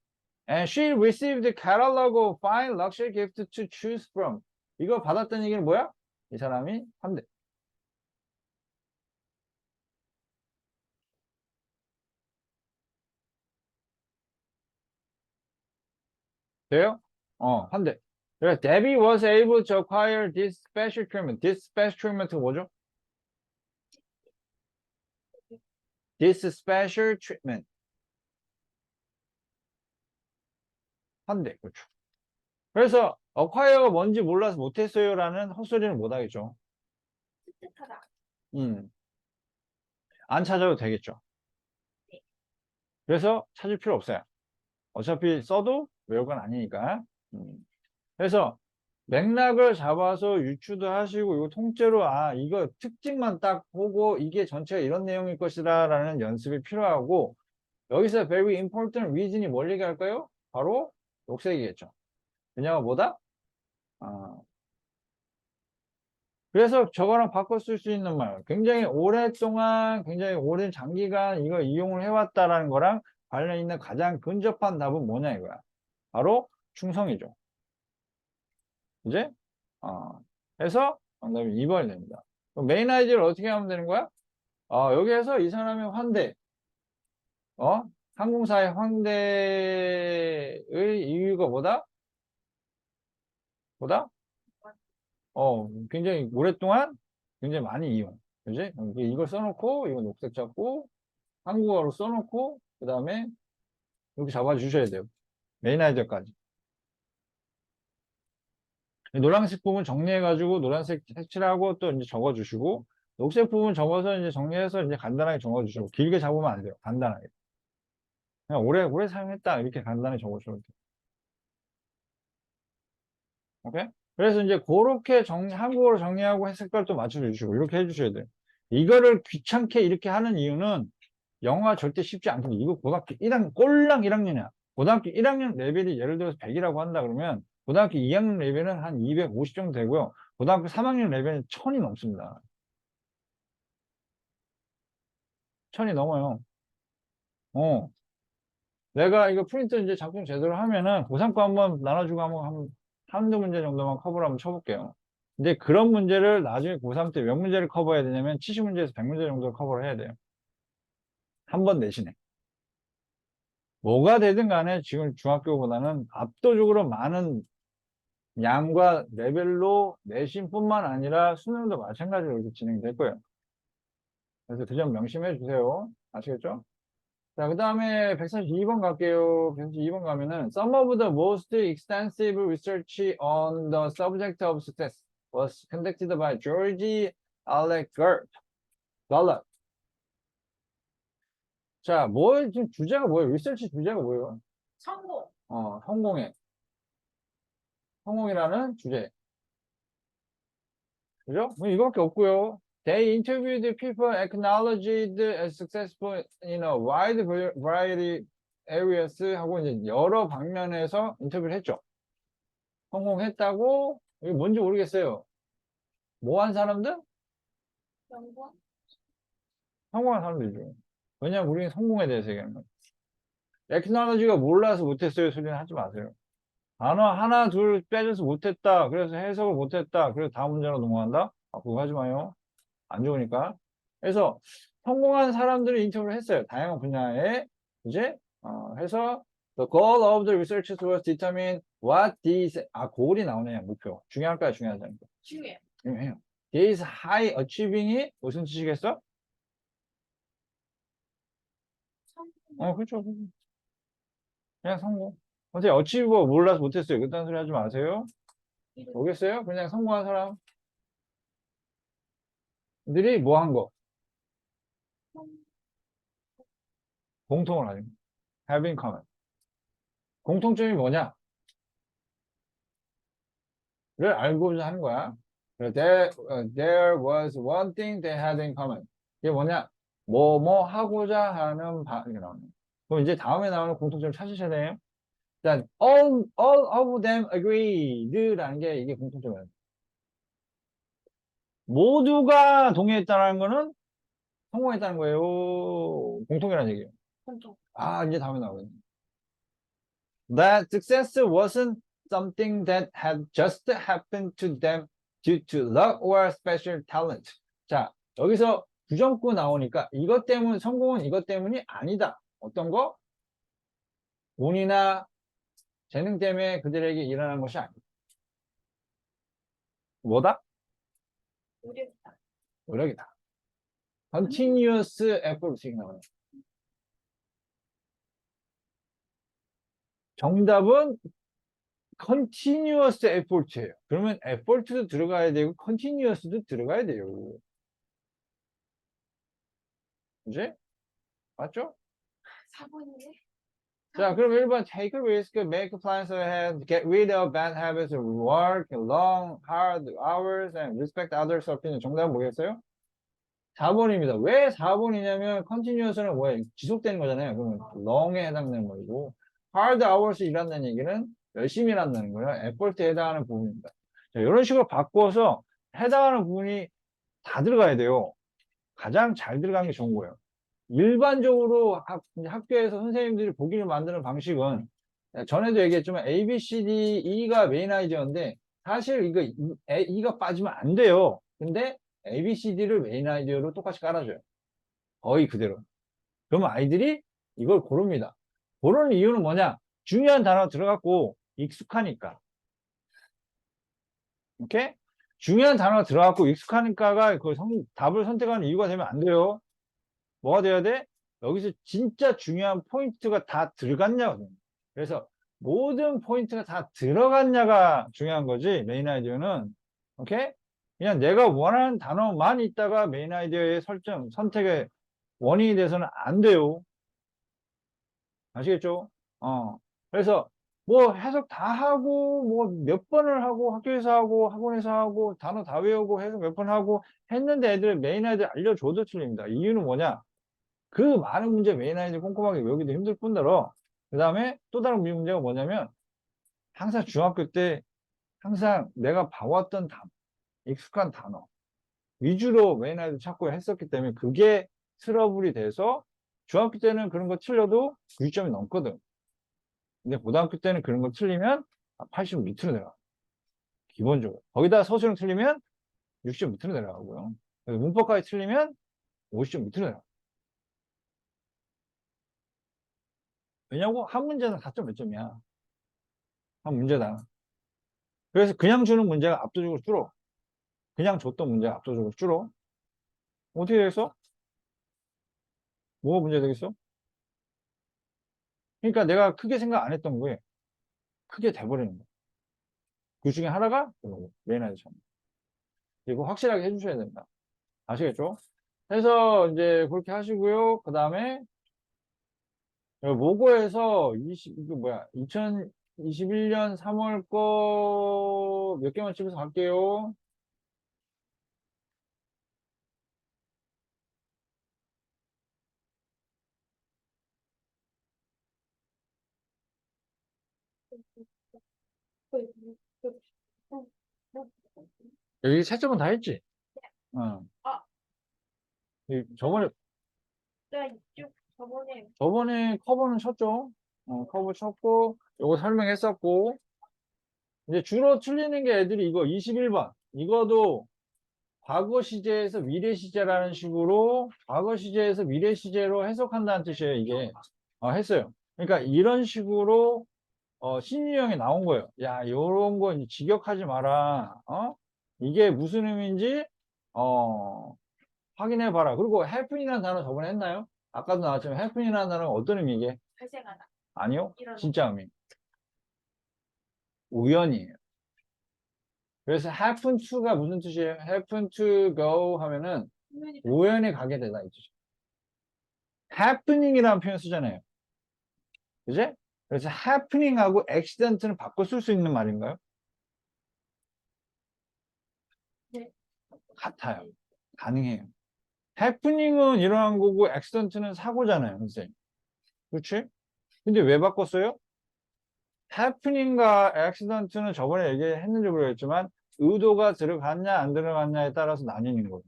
And she received a catalog of fine luxury gifts to choose from. 이거 받았다는 얘기는 뭐야? 이 사람이 한대. 돼요? 한대. 그래서 Debbie was able to acquire this special treatment. This special treatment가 뭐죠? This special treatment. 한대. 그렇죠. 그래서 acquire가 뭔지 몰라서 못했어요라는 헛소리는 못하겠죠. 찝찝하다. 음. 안 찾아도 되겠죠. 그래서 찾을 필요 없어요. 어차피 써도 외울 건 아니니까. 그래서 맥락을 잡아서 유추도 하시고 이거 통째로 이거 특징만 딱 보고 이게 전체가 이런 내용일 것이다 라는 연습이 필요하고 여기서 very important reason이 뭘 얘기할까요? 바로 녹색이겠죠. 왜냐면 뭐다? 그래서 저거랑 바꿔 쓸 수 있는 말 굉장히 오랫동안 굉장히 오랜 장기간 이거 이용을 해왔다라는 거랑 관련 있는 가장 근접한 답은 뭐냐 이거야. 바로 충성이죠. 이제 해서 정답이 2번이 됩니다. 그럼 메인 아이디어를 어떻게 하면 되는 거야? 여기에서 이 사람의 환대, 항공사의 환대의 이유가 뭐다? 뭐다? 굉장히 오랫동안 굉장히 많이 이용. 그지? 이걸 써놓고, 이거 녹색 잡고, 한국어로 써놓고, 그 다음에 이렇게 잡아주셔야 돼요. 메인 아이디어까지. 노란색 부분 정리해가지고 노란색 색칠하고 또 이제 적어주시고 녹색 부분 적어서 이제 정리해서 이제 간단하게 적어주시고 길게 잡으면 안 돼요. 간단하게. 그냥 오래 사용했다 이렇게 간단히 적어주셔도 돼요. 오케이? 그래서 이제 그렇게 한국어로 정리하고 색깔도 맞춰주시고 이렇게 해주셔야 돼요. 이거를 귀찮게 이렇게 하는 이유는 영어가 절대 쉽지 않거든요. 이거 고등학교 1학년, 꼴랑 1학년이야. 고등학교 1학년 레벨이 예를 들어서 100이라고 한다 그러면 고등학교 2학년 레벨은 한 250 정도 되고요. 고등학교 3학년 레벨은 1000이 넘습니다. 1000이 넘어요. 내가 이거 프린트 이제 작품 제대로 하면은 고3거 한번 나눠주고 한두 문제 정도만 커버를 한번 쳐볼게요. 근데 그런 문제를 나중에 고3 때 몇 문제를 커버해야 되냐면 70문제에서 100문제 정도 커버를 해야 돼요. 한 번 내신에. 뭐가 되든 간에 지금 중학교보다는 압도적으로 많은 양과 레벨로 내신뿐만 아니라 수능도 마찬가지로 이렇게 진행될 거예요. 그래서 그 점 명심해 주세요. 아시겠죠? 자, 그 다음에 142번 갈게요. 142번 가면은 Some of the most extensive research on the subject of success was conducted by George Alec Gallup. 자, 지금 주제가 뭐예요? 리서치 주제가 뭐예요? 성공. 성공이라는 주제. 그죠? 뭐 이거밖에 없고요. They interviewed people acknowledged as successful in a wide variety areas 하고 이제 여러 방면에서 인터뷰를 했죠. 성공했다고 이게 뭔지 모르겠어요. 뭐 한 사람들? 연구원. 성공한 사람들이죠. 왜냐면 우리는 성공에 대해서 얘기하는 거예요. acknowledge가 몰라서 못했어요 소리는 하지 마세요. 단어 하나 둘 빼줘서 못했다. 그래서 해석을 못했다. 그래서 다음 문제로 넘어간다. 그거 하지 마요. 안 좋으니까. 그래서 성공한 사람들을 인터뷰를 했어요. 다양한 분야에 이제 해서 the goal of the research was determine what these goal이 나오네요. 목표. 중요할까요? 중요하지 않을까요? 중요해. 중요해요. These high achieving이 무슨 뜻이겠어? 성공. 그렇죠. 그냥 성공. 선생님 achieve 몰라서 못했어요. 그딴 소리 하지 마세요. 모르겠어요? 그냥 성공한 사람들이 뭐 한 거? 공통을 하는 거. have in common. 공통점이 뭐냐? 를 알고자 하는 거야. There was one thing they had in common. 이게 뭐냐? 뭐 하고자 하는 이게 나오네. 그럼 이제 다음에 나오는 공통점을 찾으셔야 돼요. 일단 all of them agreed라는 게 이게 공통점이에요. 모두가 동의했다는 거는 성공했다는 거예요. 공통이라는 얘기예요. 공통. 이제 다음에 나오거든요. That success wasn't something that had just happened to them due to luck or special talent. 자, 여기서 부정구 나오니까 성공은 이것 때문이 아니다. 어떤 거? 운이나 재능 때문에 그들에게 일어난 것이 아니다. 뭐다? 노력이다. 노력이다. Continuous effort 나오네. 정답은 continuous effort예요. 그러면 effort도 들어가야 되고 continuous도 들어가야 돼요. 그지? 맞죠? 4번이네. 자, 그럼 1번 take a risk, make plans ahead, get rid of bad habits, work long, hard hours, and respect others' opinion. 정답은 뭐겠어요? 4번입니다. 왜 4번이냐면 continuous는 뭐예요? 지속되는 거잖아요. 그러면 long에 해당되는 거고 hard hours 일한다는 얘기는 열심히 일한다는 거예요. effort에 해당하는 부분입니다. 자, 이런 식으로 바꿔서 해당하는 부분이 다 들어가야 돼요. 가장 잘 들어가는 게 좋은 거예요. 일반적으로 학교에서 선생님들이 보기를 만드는 방식은 전에도 얘기했지만 A, B, C, D, E가 메인 아이디어인데 사실 이거 E가 빠지면 안 돼요. 근데 A, B, C, D를 메인 아이디어로 똑같이 깔아줘요. 거의 그대로. 그러면 아이들이 이걸 고릅니다. 고르는 이유는 뭐냐? 중요한 단어 들어갔고 익숙하니까. 오케이? 중요한 단어가 들어갔고 익숙하니까가 그 답을 선택하는 이유가 되면 안 돼요. 뭐가 돼야 돼? 여기서 진짜 중요한 포인트가 다 들어갔냐거든요. 그래서 모든 포인트가 다 들어갔냐가 중요한 거지, 메인 아이디어는. 오케이? 그냥 내가 원하는 단어만 있다가 메인 아이디어의 선택의 원인이 돼서는 안 돼요. 아시겠죠? 그래서 뭐 해석 다 하고, 뭐 몇 번을 하고, 학교에서 하고, 학원에서 하고, 단어 다 외우고, 해석 몇 번 하고 했는데 애들 메인 아이디어 알려줘도 틀립니다. 이유는 뭐냐? 그 많은 문제 메인 아이디 꼼꼼하게 외우기도 힘들 뿐더러 그 다음에 또 다른 문제가 뭐냐면 항상 중학교 때 항상 내가 봐왔던 단어, 익숙한 단어 위주로 메인 아이디 찾고 했었기 때문에 그게 트러블이 돼서 중학교 때는 그런 거 틀려도 90점이 넘거든. 근데 고등학교 때는 그런 거 틀리면 80 밑으로 내려가. 기본적으로. 거기다 서술형 틀리면 60점 밑으로 내려가고요. 문법까지 틀리면 50점 밑으로 내려가. 왜냐고? 한 문제는 4점 몇 점이야. 한 문제당. 그래서 그냥 주는 문제가 압도적으로 줄어. 그냥 줬던 문제가 압도적으로 줄어. 어떻게 되겠어? 뭐가 문제 되겠어? 그러니까 내가 크게 생각 안 했던 거에 크게 돼버리는 거야. 그 중에 하나가 메인 아디션. 이거 확실하게 해주셔야 된다. 아시겠죠? 그래서 이제 그렇게 하시고요. 그 다음에 모고에서 이거 뭐야? 2021년 3월 거 몇 개만 집에서 갈게요. 여기 채점은 다 했지? 어. 아, 저번에 내가 이쪽 저번에 저번에 커버는 쳤죠. 커버 쳤고, 요거 설명했었고, 이제 주로 틀리는 게 애들이 이거 21번. 이거도 과거 시제에서 미래 시제라는 식으로, 과거 시제에서 미래 시제로 해석한다는 뜻이에요, 이게. 했어요. 그러니까 이런 식으로, 신유형이 나온 거예요. 야, 요런 거 이제 직역하지 마라. 이게 무슨 의미인지, 확인해 봐라. 그리고 happen이라는 단어 저번에 했나요? 아까도 나왔지만 happen이라는 단어가 어떤 의미게? 발생하다. 아니요. 이런 진짜 의미. 우연이에요. 그래서 happen to가 무슨 뜻이에요? happen to go 하면은 분명히 우연히 가게 되다 이 뜻이에요. happening이라는 표현 쓰잖아요. 그지? 그래서 happening하고 accident는 바꿔 쓸 수 있는 말인가요? 네. 같아요. 가능해요. happening은 일어난 거고 accident는 사고잖아요, 선생님. 그렇지? 근데 왜 바꿨어요? happening과 accident는 저번에 얘기했는지 모르겠지만 의도가 들어갔냐 안 들어갔냐에 따라서 나뉘는 거예요.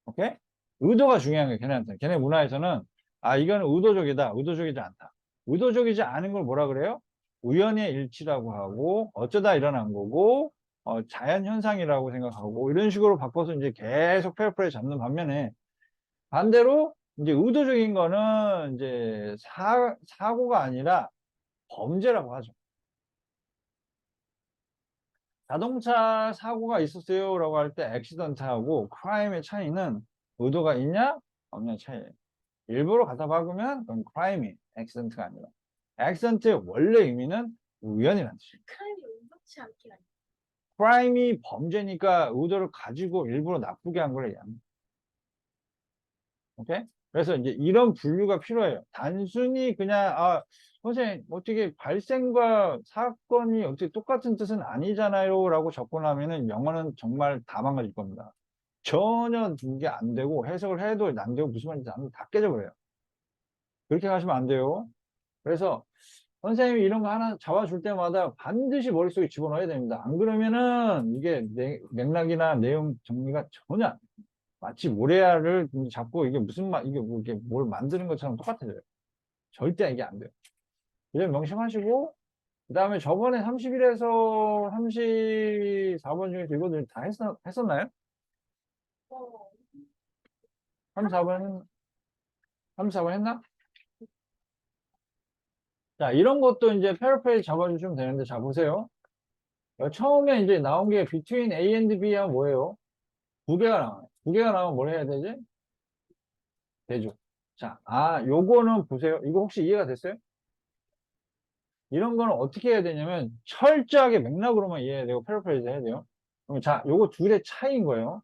오케이? 의도가 중요한 거예요, 걔네한테. 걔네 문화에서는, 이거는 의도적이다, 의도적이지 않다. 의도적이지 않은 걸 뭐라 그래요? 우연의 일치라고 하고, 어쩌다 일어난 거고, 자연현상이라고 생각하고, 이런 식으로 바꿔서 이제 계속 페어플레이 잡는 반면에, 반대로, 이제 의도적인 거는 이제 사고가 아니라 범죄라고 하죠. 자동차 사고가 있었어요 라고 할 때 액시던트하고 크라임의 차이는 의도가 있냐 없냐 차이예요. 일부러 갖다 박으면 그건 크라임이 액시던트가 아니라 액시던트의 원래 의미는 우연이라는 뜻이에요. 크라임이 의도치 않게 아니야. 크라임이 범죄니까 의도를 가지고 일부러 나쁘게 한 걸 얘기합니다. 오케이? 그래서 이제 이런 분류가 필요해요. 단순히 그냥, 선생님, 어떻게 발생과 사건이 어떻게 똑같은 뜻은 아니잖아요. 라고 접근하면은 영어는 정말 다 망가질 겁니다. 전혀 이게 안 되고 해석을 해도 안 되고 무슨 말인지 안 되고 다 깨져버려요. 그렇게 가시면 안 돼요. 그래서 선생님이 이런 거 하나 잡아줄 때마다 반드시 머릿속에 집어넣어야 됩니다. 안 그러면은 이게 맥락이나 내용 정리가 전혀 안 돼요. 마치 모래알을 잡고 이게 무슨 말, 이게 뭐 이게 뭘 만드는 것처럼 똑같아져요. 절대 이게 안 돼요. 이점 명심하시고, 그 다음에 저번에 31에서 34번 중에서 이거들 다 했었나요? 어, 34번, 34번 했나? 자, 이런 것도 이제 패러프레이즈 잡아주시면 되는데, 자, 보세요. 처음에 이제 나온 게 between A and B 하면 뭐예요? 두 개가 나와요. 두 개가 나오면 뭘 해야 되지? 대조. 자, 요거는 보세요. 이거 혹시 이해가 됐어요? 이런 거는 어떻게 해야 되냐면 철저하게 맥락으로만 이해해야 되고 패러프레이즈 해야 돼요. 그럼 자, 요거 둘의 차이인 거예요.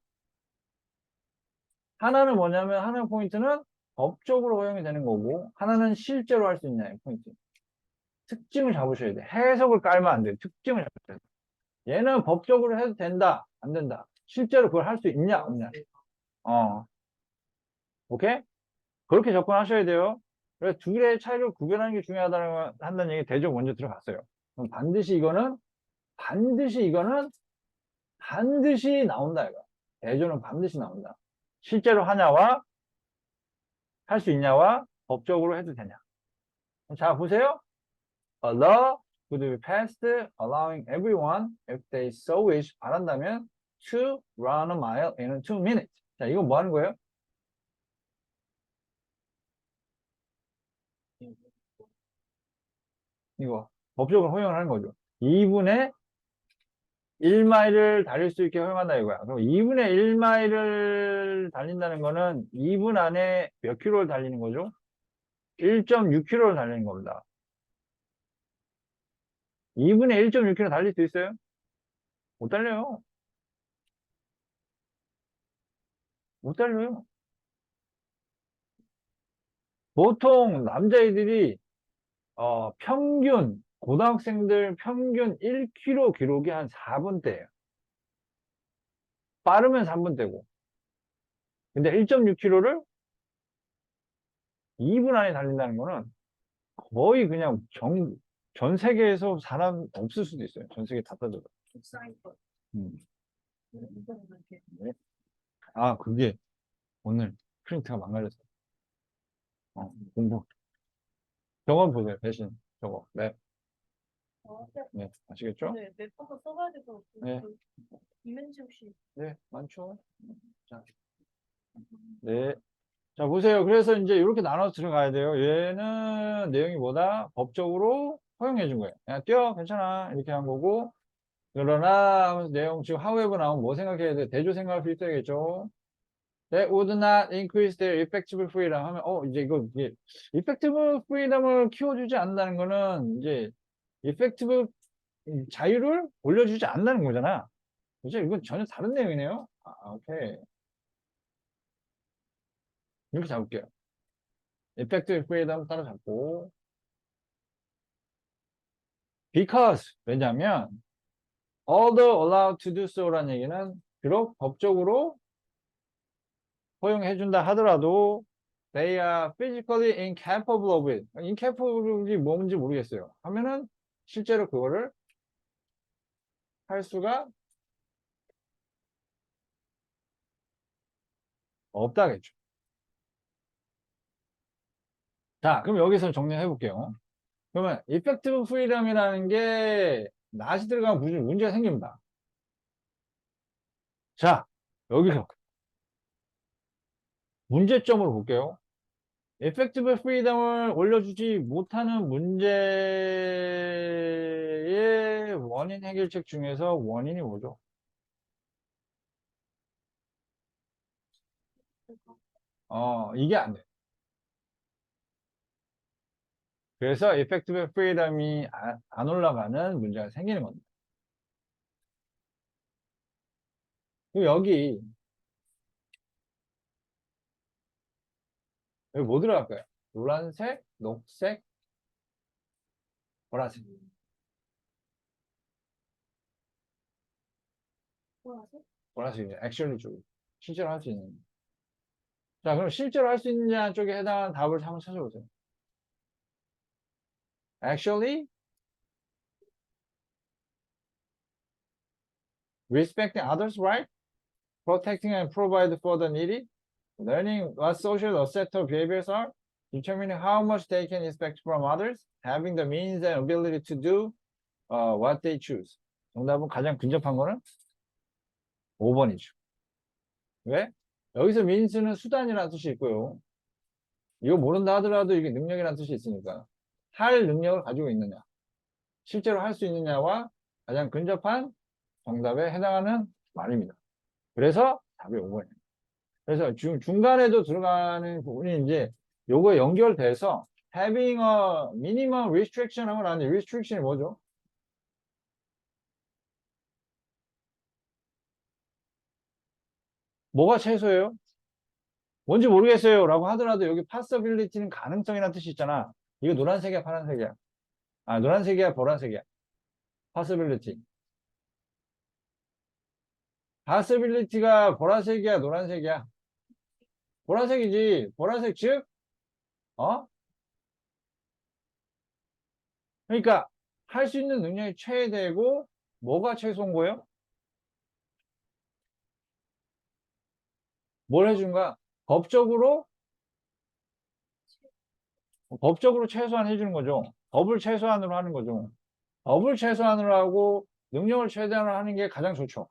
하나는 뭐냐면 하나의 포인트는 법적으로 허용이 되는 거고 하나는 실제로 할 수 있냐의 포인트. 특징을 잡으셔야 돼. 해석을 깔면 안 돼요. 특징을 잡으셔야 돼. 얘는 법적으로 해도 된다, 안 된다. 실제로 그걸 할 수 있냐, 없냐. 오케이? 그렇게 접근하셔야 돼요. 그래서 둘의 차이를 구별하는 게 중요하다는 한다는 얘기 대조 먼저 들어갔어요. 그럼 반드시 나온다, 이거. 대조는 반드시 나온다. 실제로 하냐와, 할 수 있냐와, 법적으로 해도 되냐. 자, 보세요. A law could be passed allowing everyone, if they so wish, 바란다면, to run a mile in 2 minutes. 자, 이건 뭐 하는 거예요? 이거. 법적으로 허용을 하는 거죠. 2분의 1마일을 달릴 수 있게 허용한다 이거야. 그럼 2분의 1마일을 달린다는 거는 2분 안에 몇 킬로를 달리는 거죠? 1.6km를 달리는 겁니다. 2분에 1.6km 달릴 수 있어요? 못 달려요. 못 달려요. 보통 남자애들이 고등학생들 평균 1km 기록이 한 4분대예요. 빠르면 3분대고. 근데 1.6km를 2분 안에 달린다는 거는 거의 그냥 전 세계에서 사람 없을 수도 있어요. 전 세계 다 따져도. 사이버. 음. 이렇게. 네. 그게 오늘 프린트가 망가졌어요. 공부. 저거 보세요. 대신 저거. 네. 네. 아시겠죠? 네, 몇 번도 써가지고 네. 이면지 혹시 네. 많죠. 자, 네. 자, 보세요. 그래서 이제 이렇게 나눠서 들어가야 돼요. 얘는 내용이 뭐다? 법적으로 허용해 준 거예요. 그냥 뛰어. 괜찮아. 이렇게 한 거고. 그러나 하면서 내용 지금 however 나오면 뭐 생각해야 돼? 대조 생각할 수 있어야겠죠. That would not increase their effective freedom 하면 이제 이게 effective freedom을 키워주지 않는다는 거는 이제 effective 자유를 올려주지 않는다는 거잖아. 그죠? 이건 전혀 다른 내용이네요. 오케이. 이렇게 잡을게요. effective freedom 따로 잡고 because 왜냐면 although allowed to do so라는 얘기는 비록 법적으로 허용해준다 하더라도 they are physically incapable of it. incapable이 뭔지 모르겠어요. 하면은 실제로 그거를 할 수가 없다겠죠. 자, 그럼 여기서 정리해 볼게요. 그러면 effective freedom이라는 게 낫이 들어가면 문제가 생깁니다. 자, 여기서 문제점으로 볼게요. effective freedom을 올려주지 못하는 문제의 원인 해결책 중에서 원인이 뭐죠? 이게 안 돼. 그래서 effective freedom이 안 올라가는 문제가 생기는 겁니다. 그럼 여기 뭐 들어갈까요? 노란색, 녹색, 보라색. 보라색? 보라색이죠. 액츄얼리 쪽. 실제로 할 수 있는. 자, 그럼 실제로 할 수 있느냐 쪽에 해당하는 답을 한번 찾아보세요. Actually, respecting others' right, protecting and provide for the needy, learning what social acceptable behaviors are, determining how much they can expect from others, having the means and ability to do what they choose. 정답은 가장 근접한 거는 5번이죠. 왜? 여기서 means는 수단이라는 뜻이 있고요. 이거 모른다 하더라도 이게 능력이라는 뜻이 있으니까 할 능력을 가지고 있느냐, 실제로 할 수 있느냐와 가장 근접한 정답에 해당하는 말입니다. 그래서 답이 5번이에요. 그래서 중간에도 들어가는 부분이 이제 요거에 연결돼서 having a minimum restriction 하고 나는데 restriction이 뭐죠? 뭐가 최소예요? 뭔지 모르겠어요 라고 하더라도 여기 possibility는 가능성이라는 뜻이 있잖아. 이거 노란색이야 파란색이야? 아, 노란색이야 보라색이야? possibility. possibility가 보라색이야 노란색이야? 보라색이지. 보라색 즉 그러니까 할 수 있는 능력이 최대고 뭐가 최소인 거예요? 뭘 해준 거야? 법적으로 최소한 해주는 거죠. 법을 최소한으로 하는 거죠. 법을 최소한으로 하고 능력을 최대한으로 하는 게 가장 좋죠.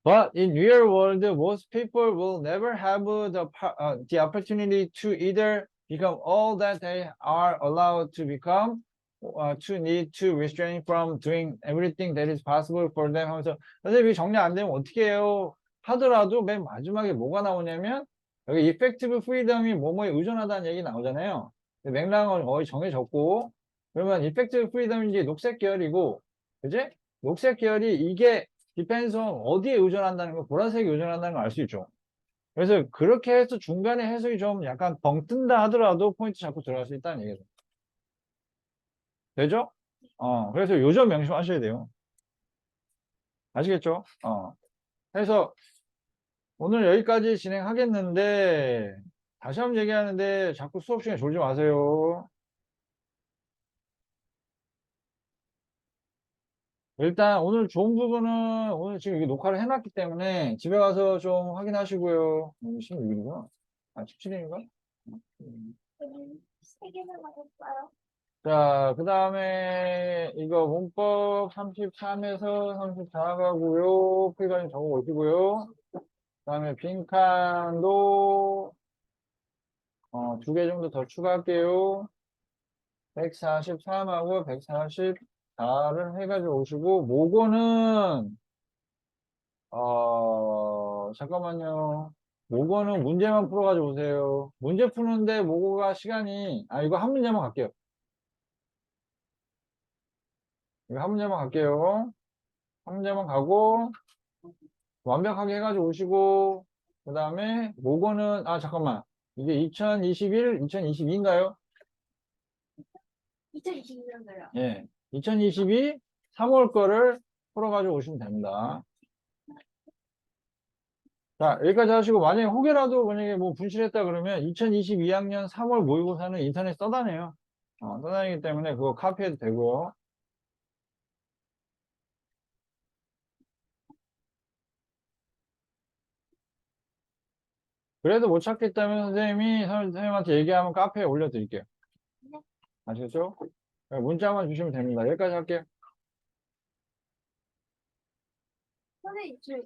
But in real world, most people will never have the opportunity to either become all that they are allowed to become, to need to restrain from doing everything that is possible for them 하면서 선생님이 정리 안 되면 어떻게 해요? 하더라도 맨 마지막에 뭐가 나오냐면 여기 effective freedom이 뭐뭐에 의존하다는 얘기 나오잖아요. 맥락은 거의 정해졌고 그러면 effective freedom이 이제 녹색 계열이고 그지? 녹색 계열이 이게 depends on 어디에 의존한다는 거, 보라색에 의존한다는 걸 알 수 있죠. 그래서 그렇게 해서 중간에 해석이 좀 약간 벙 뜬다 하더라도 포인트 잡고 들어갈 수 있다는 얘기죠. 되죠? 그래서 요점 명심하셔야 돼요. 아시겠죠? 그래서 오늘 여기까지 진행하겠는데, 다시 한번 얘기하는데 자꾸 수업 시간에 졸지 마세요. 일단 오늘 좋은 부분은 오늘 지금 이게 녹화를 해놨기 때문에 집에 가서 좀 확인하시고요. 16일이구나. 아, 17일인가? 세 개나 맞았어요. 자, 그 다음에 이거 문법 33에서 34 가고요. 풀이가 좀 적어 오시고요. 그 다음에 빈칸도 2개 정도 더 추가할게요. 143하고 144를 해가지고 오시고, 모고는 잠깐만요. 모고는 문제만 풀어가지고 오세요. 문제 푸는데 모고가 시간이, 이거 한 문제만 갈게요. 이거 한 문제만 갈게요. 한 문제만 가고, 완벽하게 해가지고 오시고, 그 다음에 모고는, 잠깐만. 이게 2021, 2022인가요? 2022년도요. 예. 2022, 3월 거를 풀어가지고 오시면 됩니다. 자, 여기까지 하시고, 만약에 혹여라도 만약에 뭐 분실했다 그러면 2022학년 3월 모의고사는 인터넷 써다녀요. 써다니기 때문에 그거 카피해도 되고요. 그래도 못 찾겠다면 선생님한테 얘기하면 카페에 올려드릴게요. 네. 아시겠죠? 문자만 주시면 됩니다. 여기까지 할게요. 선생님,